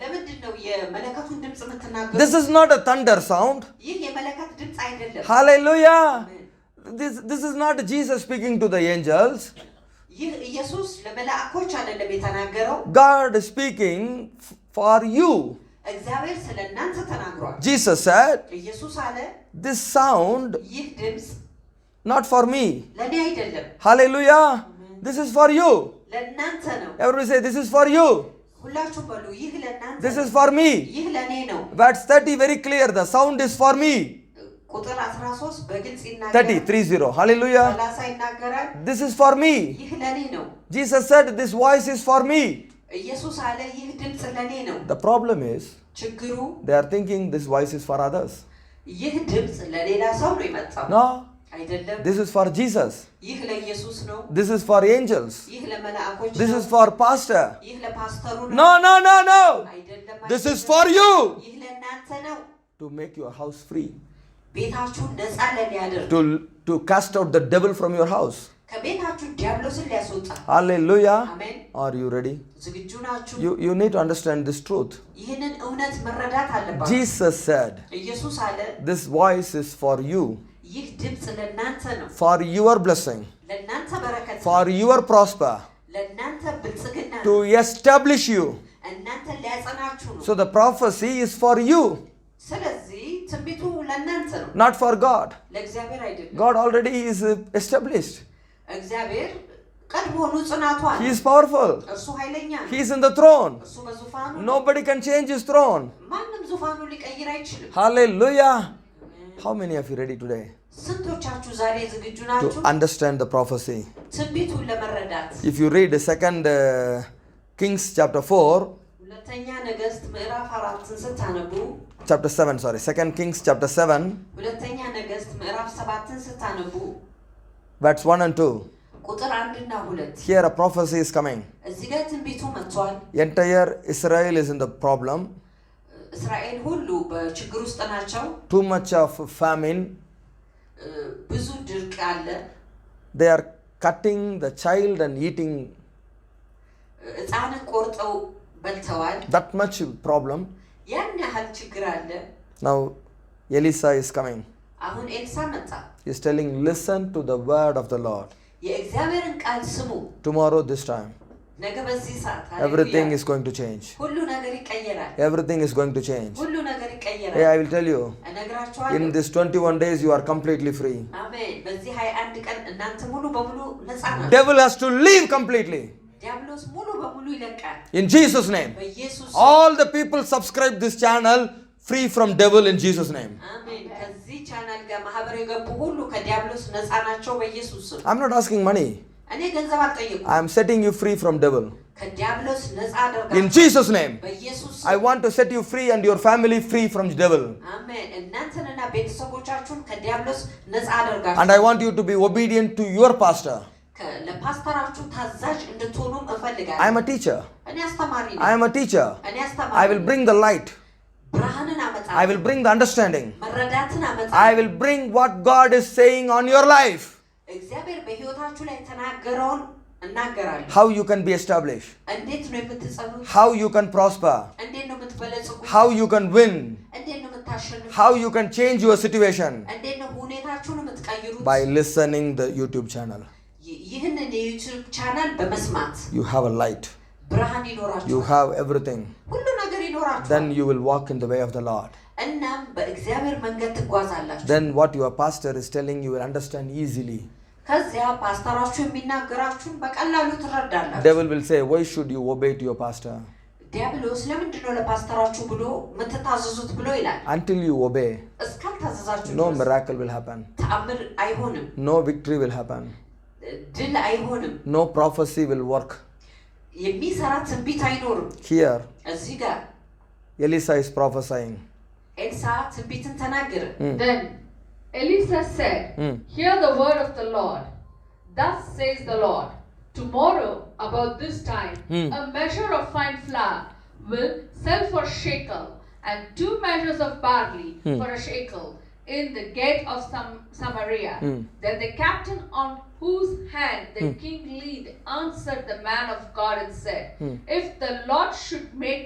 ለምንድን ነው የመለከቱን ድምጽ የምትናገሩት? This is not a thunder sound. ይህ የመለከት ድምጽ አይደለም። Hallelujah. This is not Jesus speaking to the angels. ይህ ኢየሱስ ለመላእክቶች አይደለም የተናገረው። God is speaking for you. እግዚአብሔር ስለእናንተ ተናግሯል። Jesus said, ኢየሱስ አለ this sound ይህ ድምጽ not for me. ለኔ አይደለም። Hallelujah. This is for you. ለእናንተ ነው። Everybody say, this is for you. ሁላችሁ በሉ ይህ ለእናንተ This ነው። is for me. ይህ ለኔ ነው። Verse 30 very clear. The sound is for me. ቁጥር 13 በግልጽ 30, ይናገራል። 30. Hallelujah. 30 ይናገራል። This is for me. ይህ ለኔ ነው። Jesus said, this voice is for me. ኢየሱስ አለ ይህ ድምጽ ለኔ ነው። The problem is, ችግሩ they are thinking this voice is for others. ይህ ድምጽ ለሌላ ሰው ነው የመጣው። No, አይደለም። this is for Jesus. ይህ ለኢየሱስ ነው። This is for angels. ይህ ለመላእክቶች This ነው። is for pastor. ይህ ለፓስተሩ ነው። No, no, no, no. አይደለም። This is አይደለም። for you. ይህ ለእናንተ ነው። To make your house free. ቤታችሁን ነፃ ለሚያደርግ To cast out the devil from your house. ከቤታችሁ ዲያብሎስን ሊያስወጣ። Hallelujah. አሜን። Are you ready? ዝግጁ ናችሁ? You need to understand this truth. ይህንን እውነት መረዳት አለባችሁ። Jesus said, ኢየሱስ አለ this voice is for you. ይህ ድምጽ ለእናንተ ነው። For your blessing. ለእናንተ በረከት ነው። For your prosper. ለእናንተ ብልጽግና ነው። To establish you. እናንተ ሊያጸናችሁ ነው። So the prophecy is for you, ስለዚህ ትንቢቱ ለእናንተ ነው። not for God. ለእግዚአብሔር አይደለም። God already is established. እግዚአብሔር ቀድሞውኑ ጽናቷል። He is powerful. እርሱ ኃይለኛ ነው። He is in the throne. እርሱ በዙፋኑ ነው። Nobody can change his throne. ማንም ዙፋኑ ሊቀይር አይችልም። Hallelujah. How many of you ready today ስንቶቻችሁ ዛሬ ዝግጁ to ናችሁ understand the prophecy? ትንቢቱን ለመረዳት? If you read the second Kings chapter 4, ሁለተኛ ነገሥት ምዕራፍ 4ን ስታነቡ chapter 7, sorry, second Kings chapter 7, ሁለተኛ ነገሥት ምዕራፍ 7ን ስታነቡ verse 1 and 2. ቁጥር 1 እና 2 Here a prophecy is coming. እዚህ ጋር ትንቢቱ መጥቷል። Entire Israel is in the problem. እስራኤል ሁሉ በችግር ውስጥ ናቸው። Too much of famine. ብዙ ድርቅ አለ። They are cutting the child and eating. ሕፃንን ቆርጠው በልተዋል። That much problem. ያን ያህል ችግር አለ። Now Elisha is coming. አሁን ኤልሳ መጣ። He is telling, listen to the word of the Lord. የእግዚአብሔርን ቃል ስሙ። Tomorrow this time, ነገ በዚህ ሰዓት everything is going to change. ሁሉ ነገር ይቀየራል። Everything is going to change. ሁሉ ነገር ይቀየራል። Hey, I will tell you, እነግራችኋለሁ። in these 21 days you are completely free. አሜን። በዚህ 21 ቀን እናንተ ሙሉ በሙሉ ነፃ ናችሁ። Devil has to leave completely. ዲያብሎስ ሙሉ በሙሉ ይለቃል። In Jesus' name. በኢየሱስ All the people subscribe this channel free from devil in Jesus' name. አሜን። ከዚህ ቻናል ጋር ማህበር የገቡ ሁሉ ከዲያብሎስ ነፃ ናቸው በኢየሱስ ስም። I'm not asking money. እኔ ገንዘብ አልጠየኩም። I am setting you free from devil. ከዲያብሎስ ነፃ አደርጋለሁ In Jesus' name. በኢየሱስ I ስም። want to set you free and your family free from devil. አሜን። እናንተንና ቤተሰቦቻችሁን ከዲያብሎስ ነፃ And I አደርጋለሁ። want you to be obedient to your pastor. ለፓስተራችሁ ታዛዥ እንድትሆኑም እፈልጋለሁ። I am a teacher. እኔ አስተማሪ ነኝ። I am a teacher. እኔ አስተማሪ I will bring the light. ብርሃንን አመጣለሁ። I will bring the understanding. መረዳትን አመጣለሁ። I will bring what God is saying on your life. እግዚአብሔር በሕይወታችሁ ላይ ተናገረውን እናገራለሁ። How you can be established. እንዴት ነው የምትጸኑት? How you can prosper. እንዴት ነው የምትበለጽጉት? How you can win. እንዴት ነው የምታሸንፉት? How you can change your situation. እንዴት ነው ሁኔታችሁን የምትቀይሩት? By listening the YouTube channel. ይህንን የዩቲዩብ ቻናል በመስማት You have a light. ብርሃን ይኖራችኋል። You have everything. ሁሉ ነገር ይኖራችኋል። Then you will walk in the way of the Lord. እናም በእግዚአብሔር መንገድ ትጓዛላችሁ። Then what your pastor is telling you will understand easily. ከዚያ ፓስተራችሁ የሚናገራችሁን በቀላሉ ትረዳላችሁ። Devil will say, why should you obey to your pastor? ዲያብሎስ ለምንድን ነው ለፓስተራችሁ ብሎ የምትታዘዙት ብሎ ይላል። Until you obey, እስካልታዘዛችሁ no ድረስ miracle will happen. ተአምር አይሆንም። No victory will happen. ድል አይሆንም። No prophecy will work. የሚሰራ ትንቢት አይኖርም። Here, እዚህ ጋር Elisha is prophesying. ኤልሳ ትንቢትን ተናገረ። Then Elisha said, Hear the word of the Lord. Thus says the Lord, tomorrow about this time, a measure of fine flour will sell for a shekel, and 2 measures of barley for a shekel in the gate of Samaria. Then the captain on whose hand the king leaned answered the man of God and said, If the Lord should make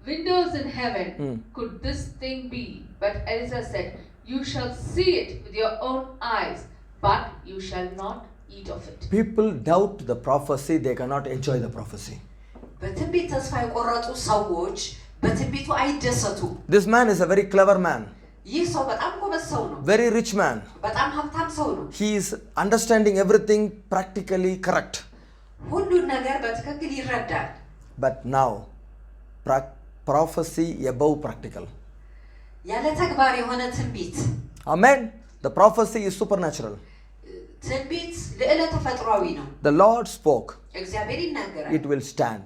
windows in heaven, could this thing be? But Elisha said, You shall see it with your own eyes, but you shall not eat of it. People doubt the prophecy, they cannot enjoy the prophecy. በትንቢት ተስፋ የቆረጡ ሰዎች በትንቢቱ አይደሰቱ። This man is a very clever man. ይህ ሰው በጣም ጎበዝ ሰው ነው። Very rich man. በጣም ሀብታም ሰው ነው። He is understanding everything practically correct. ሁሉን ነገር በትክክል ይረዳል። But now, prophecy above practical. ያለ ተግባር የሆነ ትንቢት። Amen. The prophecy is supernatural. ትንቢት ልዕለ ተፈጥሯዊ ነው። The Lord spoke. እግዚአብሔር ይናገራል። It will stand.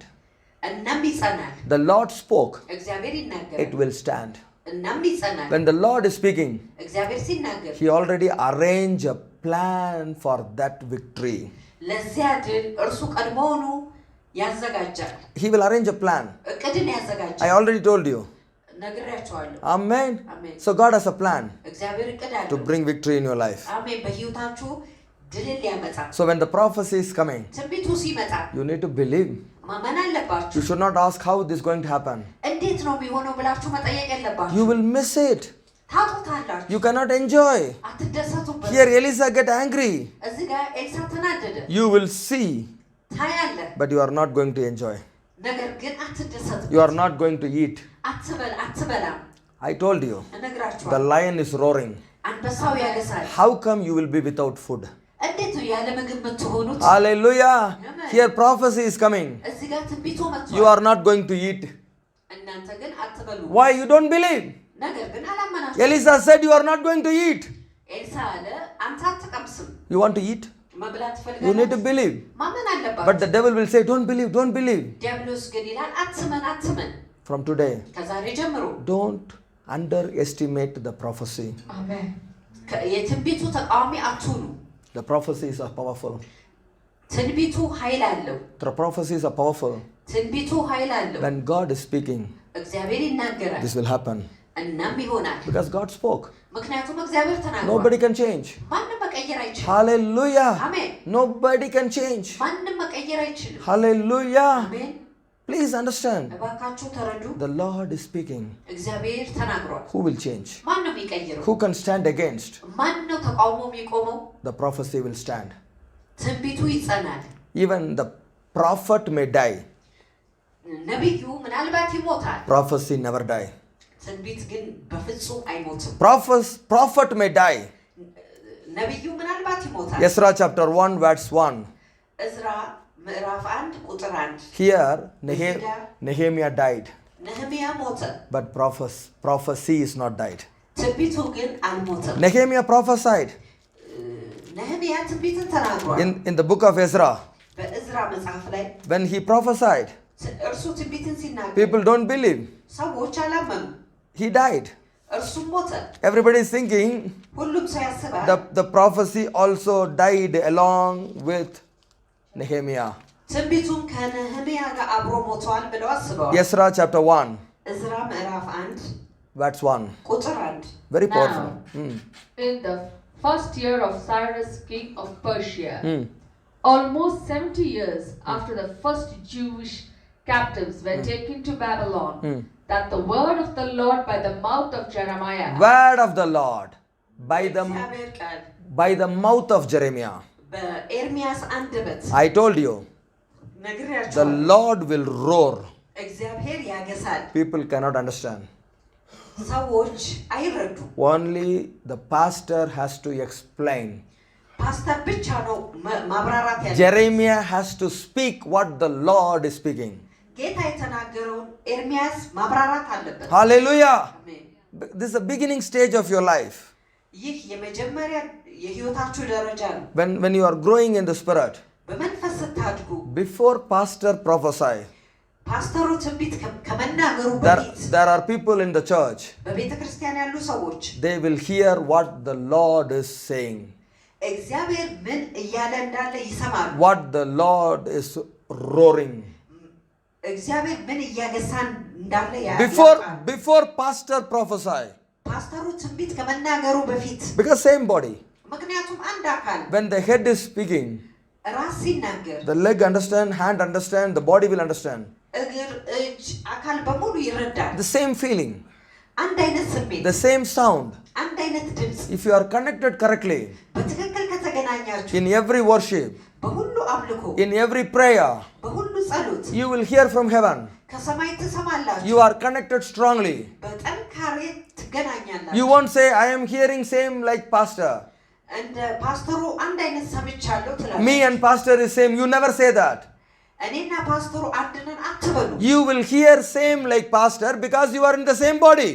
እናም ይጸናል። The Lord spoke. እግዚአብሔር It ይናገራል። will stand. እናም ይጸናል። When the Lord is speaking, እግዚአብሔር ሲናገር He already arranged a plan for that victory. ለዚያ ድል እርሱ ቀድሞውኑ ያዘጋጃል። He will arrange a plan. እቅድን I ያዘጋጃል። already told you. ነግሬያቸዋለሁ። Amen. Amen. So God has a plan እግዚአብሔር እቅድ to አለው። bring victory in your life. አሜን። በሕይወታችሁ ድልን ሊያመጣ So when the prophecy is coming, ትንቢቱ ሲመጣ you need to believe. ማመን አለባችሁ። You should not ask how this is going to happen. እንዴት ነው የሚሆነው ብላችሁ መጠየቅ የለባችሁ። You will miss it. ታጡታላችሁ። You cannot enjoy. አትደሰቱበት። Here Elisha get angry. እዚህ ጋር ኤልሳ ተናደደ። You will see, ታያለህ፣ but you are not going to enjoy. ነገር ግን አትደሰቱበት። You are not going to eat. አትበላም። I told you. The እነግራችኋለሁ። lion is roaring. አንበሳው ያገሳል። How come you will be without food? እንዴት ነው ያለ ምግብ የምትሆኑት? Hallelujah. Amen. Here prophecy is coming. እዚህ ጋር ትንቢቱ መጥቷል። You are not going to eat. እናንተ ግን አትበሉ። Why? You don't believe. ነገር ግን አላመናችሁም። Elisha said you are not going to eat. ኤልሳ አለ አንተ አትቀምስም። You want to eat? መብላት You need to ትፈልጋለህ? believe. ማመን አለባችሁ። But the devil will say, don't believe, don't believe. ዲያብሎስ ግን ይላል አትመን። From today, ከዛሬ ጀምሮ don't underestimate the prophecy. Amen. የትንቢቱ ተቃዋሚ አትሁኑ። The prophecies are powerful. ትንቢቱ ኃይል አለው። The prophecies are powerful. ትንቢቱ ኃይል አለው። When God is speaking, እግዚአብሔር ይናገራል። this will happen. እናም ይሆናል። Because God spoke. ምክንያቱም እግዚአብሔር ተናግሯል። Nobody can change. ማንም መቀየር አይችልም። Hallelujah. አሜን። Nobody can change. ማንም መቀየር አይችልም። Hallelujah. አሜን። Please understand. እባካችሁ ተረዱ። The Lord is speaking. እግዚአብሔር ተናግሯል። Who will change? ማን ነው የሚቀይረው? Who can stand against? ማን ነው ተቃውሞ የሚቆመው? The prophecy will stand. ትንቢቱ ይጸናል። Even the prophet may die. ነቢዩ ምናልባት ይሞታል። Prophecy never die. ትንቢት ግን በፍጹም አይሞትም። Prophet may die. ነቢዩ ምናልባት ይሞታል። Ezra chapter 1 verse 1. እዝራ ምዕራፍ 1 ቁጥር 1 Here Nehemiah died. ነህምያ ሞተ። But prophecy is not died. ትንቢቱ ግን አልሞተም። Nehemiah prophesied. ነህምያ ትንቢትን ተናግሯል። In the book of Ezra, በእዝራ መጽሐፍ ላይ when he prophesied, እርሱ ትንቢትን ሲናገር people don't believe. ሰዎች አላመኑ። He died. እርሱም ሞተ። Everybody is thinking ሁሉም ሰው ያስባል the prophecy also died along with Nehemiah. ትንቢቱም ከነህምያ ጋር አብሮ ሞቷል ብለው አስበዋል። Ezra chapter 1, ዕዝራ ምዕራፍ 1 verse 1. ቁጥር 1 Very Now, powerful. in the first year of Cyrus, king of Persia, almost 70 years after the first Jewish captives were taken to Babylon, that the word of the Lord by the mouth of Jeremiah, Word of the Lord እግዚአብሔር ቃል by the mouth of Jeremiah. በኤርሚያስ አንደበት I told you, the ነግሬያቸዋለሁ። Lord will roar. እግዚአብሔር ያገሳል። People cannot understand. ሰዎች አይረዱ። Only the pastor has to explain. ፓስተር ብቻ ነው ማብራራት ያለው። Jeremiah has to speak what the Lord is speaking. ጌታ የተናገረውን ኤርሚያስ ማብራራት አለበት። Hallelujah. አሜን። This is the beginning stage of your life. ይህ የመጀመሪያ የህይወታችሁ ደረጃ ነው። When you are growing in the spirit, በመንፈስ ስታድጉ before pastor prophesy, ፓስተሩ ትንቢት ከመናገሩ በፊት there are people in the church, በቤተ ክርስቲያን ያሉ ሰዎች they will hear what the Lord is saying, እግዚአብሔር ምን እያለ እንዳለ ይሰማሉ። what the Lord is roaring. እግዚአብሔር ምን እያገሳን እንዳለ Before pastor prophesy, ፓስተሩ ትንቢት ከመናገሩ በፊት because same body, ምክንያቱም አንድ አካል when the head is speaking, ራስ ሲናገር the leg understand, hand understand, the body will understand. እግር እጅ አካል በሙሉ ይረዳል። The same feeling, አንድ አይነት ስሜት፣ the same sound. አንድ አይነት ድምፅ። If you are connected correctly በትክክል ከተገናኛችሁ in every worship, በሁሉ አምልኮ in every prayer, በሁሉ ጸሎት you will hear from heaven. ከሰማይ ትሰማላችሁ። You are connected strongly. በጠንካሬ ትገናኛላችሁ። You won't say, I am hearing same like pastor. እንደ ፓስተሩ አንድ አይነት ሰምቻለሁ ትላለች። Me and pastor is same. You never say that. እኔና ፓስተሩ አንድ ነን አትበሉ። You will hear same like pastor because you are in the same body.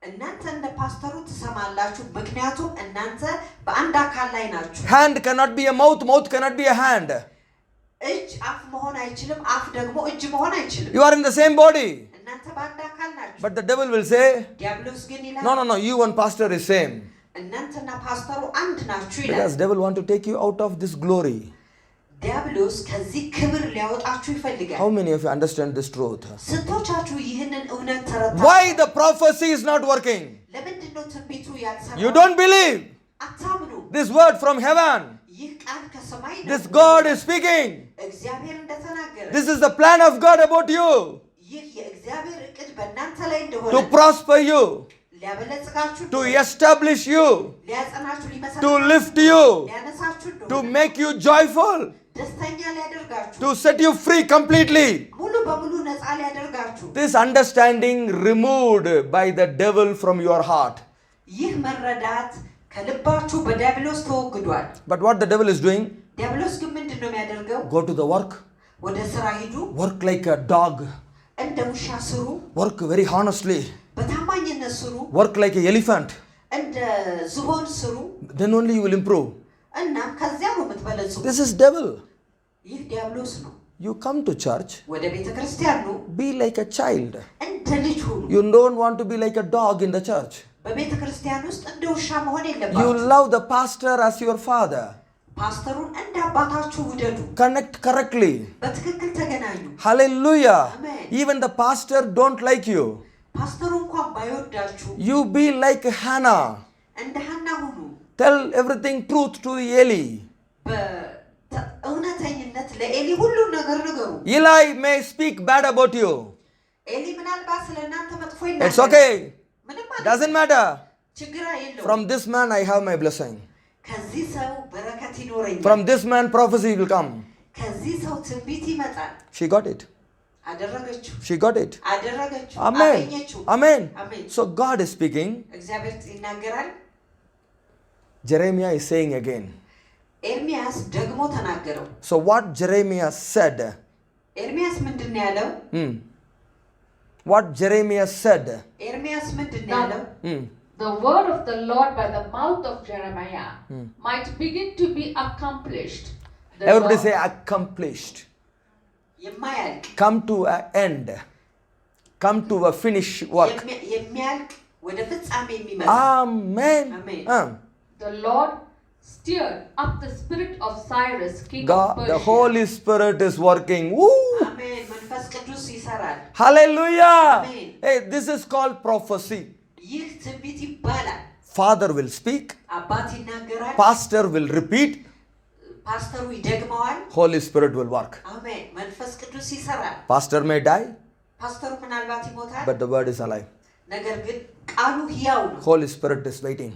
እናንተ እንደ ፓስተሩ ትሰማላችሁ ምክንያቱም እናንተ በአንድ አካል ላይ ናችሁ። Hand cannot be a mouth, mouth cannot be a hand. እጅ አፍ መሆን አይችልም፣ አፍ ደግሞ እጅ መሆን አይችልም። You are in the same body. እናንተ በአንድ አካል ናችሁ። But the devil will say, ዲያብሎስ ግን ይላል no, you and pastor is same. እናንተና ፓስተሩ አንድ ናችሁ ይላል። Because devil want to take you out of this glory. ዲያብሎስ ከዚህ ክብር ሊያወጣችሁ ይፈልጋል። How many of you understand this truth? ስንቶቻችሁ ይህንን እውነት ተረዳችሁ? Why the prophecy is not working? ለምንድን ነው ትንቢቱ ያልሰራው? You don't believe. አታምኑ። This word from heaven. ይህ ቃል ከሰማይ ነው። This God is speaking. እግዚአብሔር እንደተናገረ This is the plan of God about you. ይህ የእግዚአብሔር እቅድ በእናንተ ላይ እንደሆነ To prosper you. ሊያበለጽጋችሁ To establish you. ሊያጸናችሁ ሊመሰረታችሁ To lift you. ሊያነሳችሁ እንደሆነ To make you joyful. ደስተኛ ሊያደርጋችሁ To set you free completely. ሙሉ በሙሉ ነፃ ሊያደርጋችሁ This understanding removed by the devil from your heart. ይህ መረዳት ከልባችሁ በዲያብሎስ ተወግዷል። But what the devil is doing? ዲያብሎስ ግን ምንድን ነው የሚያደርገው? Go to the work. ወደ ስራ ሂዱ፣ Work like a dog. እንደ ውሻ ስሩ፣ Work very honestly. በታማኝነት ስሩ፣ Work like an elephant. እንደ ዝሆን ስሩ፣ Then only you will improve. እና ከዚያ ነው የምትበለጽጉ። This is devil. ይህ ዲያብሎስ ነው። You come to church, ወደ ቤተ ክርስቲያን ነው፣ be like a child. እንደ ልጅ ሁኑ። You don't want to be like a dog in the church. በቤተ ክርስቲያን ውስጥ እንደ ውሻ መሆን You የለባችሁ። love the pastor as your father. ፓስተሩን እንደ አባታችሁ ውደዱ። Connect correctly. በትክክል ተገናኙ። Hallelujah. Amen. Even the pastor don't like you. ፓስተሩ እንኳን ባይወዳችሁ You be like Hannah. እንደ ሐና ሁኑ። Tell everything truth to Eli. በእውነተኝነት ለኤሊ ሁሉን ነገር ንገሩ። Eli may speak bad about you. ኤሊ ምናልባት ስለ እናንተ መጥፎ It's ይናገራል። okay. ምንም ማለት Doesn't matter. ችግር የለውም። From this man I have my blessing. ከዚህ ሰው በረከት ይኖረኛል። From this man prophecy will come. ከዚህ ሰው ትንቢት ይመጣል። She got it. አደረገችው። She got it. አደረገችው። Amen. አገኘችው። Amen. አሜን። So God is speaking. እግዚአብሔር ይናገራል። Jeremiah is saying again. ኤርሚያስ ደግሞ ተናገረው። So what Jeremiah said? ኤርሚያስ ምንድን ነው ያለው? What Jeremiah said? ኤርሚያስ ምንድን ነው ያለው? The word of the Lord by the mouth of Jeremiah might begin to be accomplished. The Everybody Lord- say accomplished. የማያልቅ Come to an end. Come to a finish work. የሚያልቅ ወደ ፍጻሜ የሚመጣ Amen. Amen. The Lord stirred up the spirit of Cyrus, king of God, Persia. the Holy Spirit is working. Woo! አሜን መንፈስ ቅዱስ ይሰራል Hallelujah. Amen. Hey, this is called prophecy. ይህ ትንቢት ይባላል Father will speak, አባት ይናገራል pastor will repeat, ፓስተሩ ይደግመዋል Holy Spirit will work. አሜን መንፈስ ቅዱስ ይሰራል Pastor may die, ፓስተሩ ምናልባት ይሞታል but the word is alive. ነገር ግን ቃሉ ሕያው ነው Holy Spirit is waiting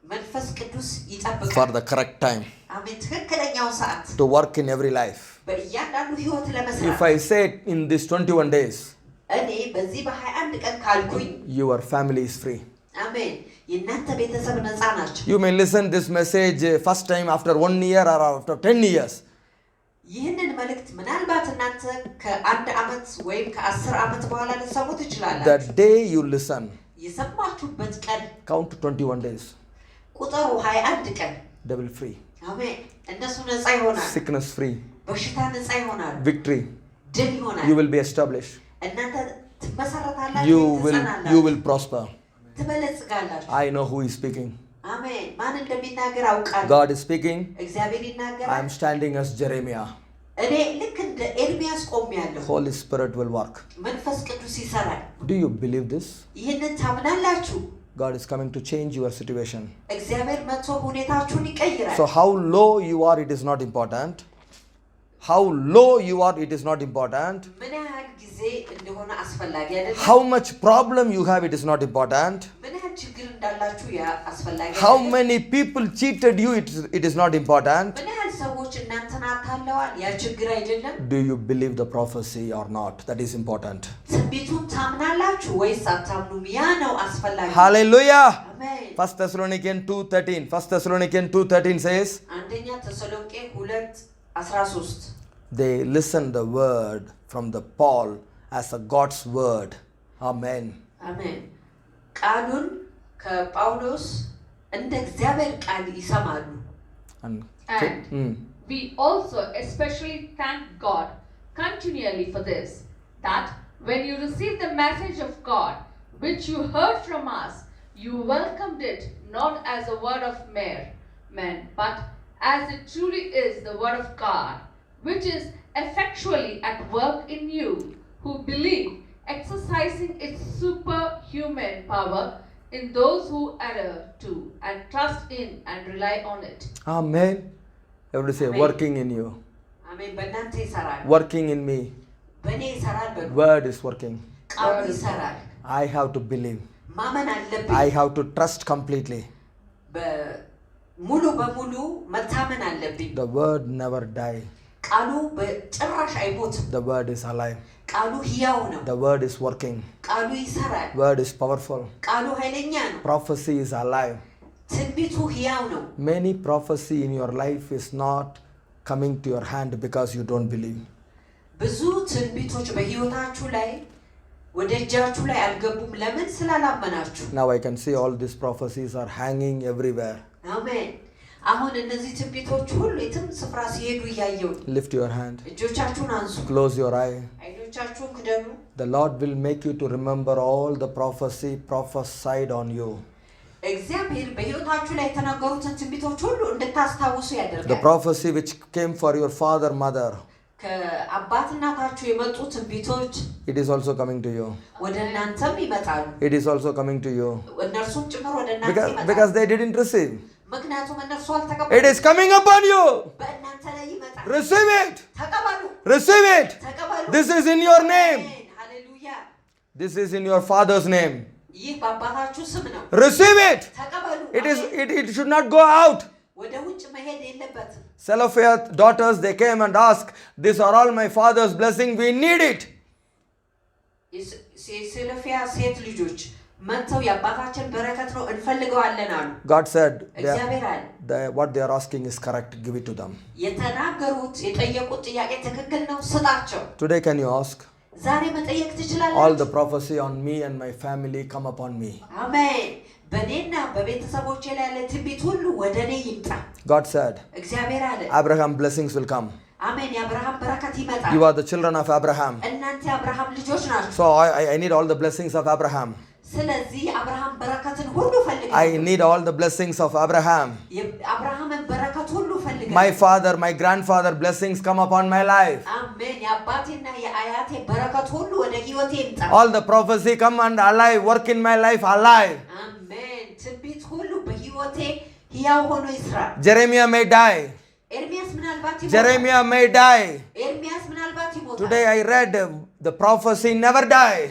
መንፈስ ቅዱስ for ይጠብቃል the correct time አሜን ትክክለኛው ሰዓት to work in every life. በእያንዳንዱ ህይወት If ለመስራት I say it in these 21 days, እኔ በዚህ በ21 ቀን ካልኩኝ your family is free. አሜን የእናንተ ቤተሰብ ነፃ ናቸው You may listen this message first time after 1 year or after 10 years. ይህንን መልእክት ምናልባት እናንተ ከአንድ ዓመት ወይም ከ10 ዓመት በኋላ ልትሰሙ The ትችላላችሁ day you listen, የሰማችሁበት ቀን count to 21 days. ቁጥሩ 21 ቀን They will free. አሜን እነሱ ነፃ ይሆናል Sickness free. በሽታ ነፃ ይሆናል Victory. ድል ይሆናል You will be established. እናንተ ትመሰረታላችሁ You ትጸናላችሁ will prosper. ትበለጽጋላችሁ I know who is speaking. አሜን ማን እንደሚናገር አውቃለሁ God is speaking. እግዚአብሔር I ይናገራል am standing as Jeremiah. እኔ ልክ እንደ ኤርሚያስ ቆሜያለሁ Holy Spirit will work. መንፈስ ቅዱስ ይሰራል Do you believe this? ይህንን ታምናላችሁ God is coming to change your situation. እግዚአብሔር መጥቶ ሁኔታችሁን ይቀይራል So how low you are, it is not important. How low you are, it is not important. ምን ያህል ጊዜ እንደሆነ አስፈላጊ አይደለም How much problem you have, it is not important. ምን ያህል ችግር እንዳላችሁ ያ አስፈላጊ How አይደለም many people cheated you, it is not important. ምን ያህል ሰዎች እናንተን አታለዋል ያ ችግር አይደለም Do you believe the prophecy or not? That is important. ትንቢቱን ታምናላችሁ ወይስ አታምኑም ያ ነው አስፈላጊ Hallelujah. አሜን 1 Thessalonians 2:13. 1 Thessalonians 2:13 says, አንደኛ ተሰሎንቄ 2:13 they listen the word from the Paul as a God's word. Amen. አሜን ቃሉን ከጳውሎስ እንደ እግዚአብሔር ቃል ይሰማሉ And And we also especially thank God continually for this, that when you received the message of God, which you heard from us, you welcomed it not as a word of men, but as it truly is the word of God, which is effectually at work in you, who believe, exercising its superhuman power in those who adhere to and trust in and rely on it. Amen. Everybody say, Amen. working in you. አሜን በእናንተ ይሰራል Working in me. በእኔ ይሰራል በሉ Word is working. ቃሉ ይሰራል I have to believe. ማመን አለብኝ I have to trust completely. ሙሉ በሙሉ መታመን አለብኝ The word never die. ቃሉ በጭራሽ አይሞትም The word is alive. ቃሉ ሕያው ነው The word is working. ቃሉ ይሰራል Word is powerful. ቃሉ ኃይለኛ ነው Prophecy is alive. ትንቢቱ ሕያው ነው Many prophecy in your life is not coming to your hand because you don't believe. ብዙ ትንቢቶች በሕይወታችሁ ላይ ወደ እጃችሁ ላይ አልገቡም ለምን ስላላመናችሁ Now I can see all these prophecies are hanging everywhere. አሜን አሁን እነዚህ ትንቢቶች ሁሉ የትም ስፍራ ሲሄዱ እያየሁ Lift your hand. እጆቻችሁን አንሱ Close your eye. አይኖቻችሁን ክደኑ The Lord will make you to remember all the prophecy prophesied on you. እግዚአብሔር በሕይወታችሁ ላይ የተናገሩትን ትንቢቶች ሁሉ እንድታስታውሱ The ያደርጋል prophecy which came for your father, mother, ከአባት እናታችሁ የመጡ ትንቢቶች it is also coming to you. ወደ እናንተም ይመጣሉ It is also coming to you. እነርሱም ጭምር ወደ እናንተ ይመጣሉ Because they didn't receive. ምክንያቱም እነርሱ It አልተቀበሉም is coming upon you. በእናንተ ላይ ይመጣል Receive it. ተቀበሉ Receive it. ተቀበሉ This is in your name. አሜን ሃሌሉያ This is in your father's name. ይህ በአባታችሁ ስም ነው Receive it. ተቀበሉ It should not go out. ወደ ውጭ መሄድ የለበትም Zelophehad daughters, they came and asked, these are all my father's blessing, we need it. የሴሎፊያ ሴት ልጆች መጥተው የአባታችን በረከት ነው እንፈልገዋለን አሉ God said, እግዚአብሔር አለ what they are asking is correct, give it to them. የተናገሩት የጠየቁት ጥያቄ ትክክል ነው ስጣቸው Today can you ask? ዛሬ መጠየቅ All ትችላላችሁ the prophecy on me and my family come upon me. አሜን በእኔና በቤተሰቦቼ ላይ ያለ ትንቢት ሁሉ ወደ እኔ ይምጣ God said, እግዚአብሔር አለ Abraham blessings will come. አሜን የአብርሃም በረከት ይመጣል You are the children of Abraham. እናንተ የአብርሃም ልጆች ናችሁ So I need all the blessings of Abraham. ስለዚህ አብርሃም በረከትን ሁሉ ፈልገው I need all the blessings of Abraham. የአብርሃምን በረከት ሁሉ ፈልገው My father, my grandfather blessings come upon my life. አሜን የአባቴና የአያቴ በረከት ሁሉ ወደ ህይወቴ ይምጣ All the prophecy come and alive, work in my life alive. አሜን ትንቢት ሁሉ በህይወቴ ሕያው ሆኖ ይስራ Jeremiah may die. ኤርሚያስ ምናልባት ይሞታል Jeremiah may die. ኤርሚያስ ምናልባት ይሞታል Today I read the prophecy never die.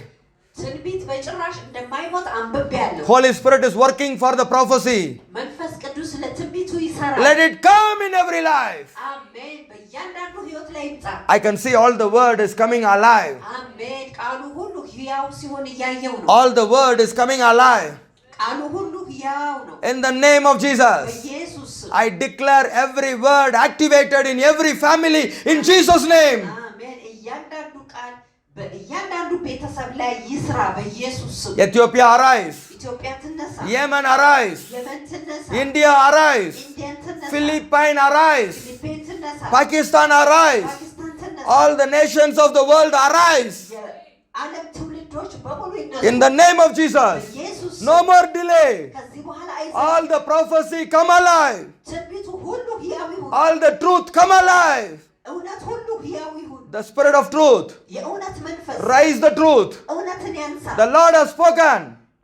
ትንቢት በጭራሽ እንደማይሞት አንብቤያለሁ Holy Spirit is working for the prophecy. መንፈስ ቅዱስ ለትንቢቱ ይሰራል Let it come in every life. አሜን በእያንዳንዱ ህይወት ላይ ይምጣ I can see all the word is coming alive. አሜን ቃሉ ሁሉ ሕያው ሲሆን እያየው ነው All the word is coming alive. ቃሉ ሁሉ ሕያው ነው In the name of Jesus, በኢየሱስ ስም I declare every word activated in every family in Jesus' name. አሜን እያንዳንዱ ቃል በእያንዳንዱ ቤተሰብ ላይ ይስራ በኢየሱስ ስም Ethiopia arise. ኢትዮጵያ ትነሳ Yemen arise. የመን ትነሳ India arise. ኢንዲያን ትነሳ Philippines arise. ፊሊፒን ትነሳ Pakistan arise. ፓኪስታን ትነሳ All the nations of the world arise. የዓለም ትውልዶች በሙሉ ይነሱ In the name of Jesus. በኢየሱስ No more delay. ከዚህ በኋላ All the prophecy come alive. ትንቢቱ ሁሉ ሕያው ይሁን All the truth come alive. እውነት ሁሉ ሕያው ይሁን The spirit of truth. የእውነት መንፈስ Rise the truth. እውነትን ያንሳ The Lord has spoken.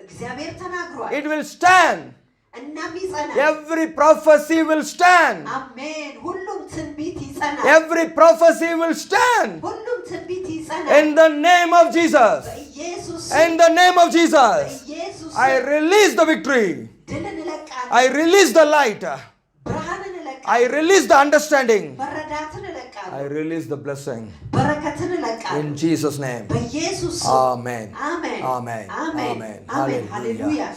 እግዚአብሔር ተናግሯል It will stand. እናም ይጸናል Every prophecy will stand. አሜን ሁሉም ትንቢት ይጸናል Every prophecy will stand. ሁሉም ትንቢት ይጸናል In the name of Jesus. በኢየሱስ In the name of Jesus. በኢየሱስ I release the victory. ድልን እለቃለሁ I release the light. ብርሃንን እለቃለሁ I release the understanding. መረዳትን I እለቃለሁ release the blessing. በረከትን እለቃለሁ In Jesus' name. በኢየሱስ ስም Amen. አሜን Amen. አሜን Amen. አሜን ሃሌሉያ Hallelujah.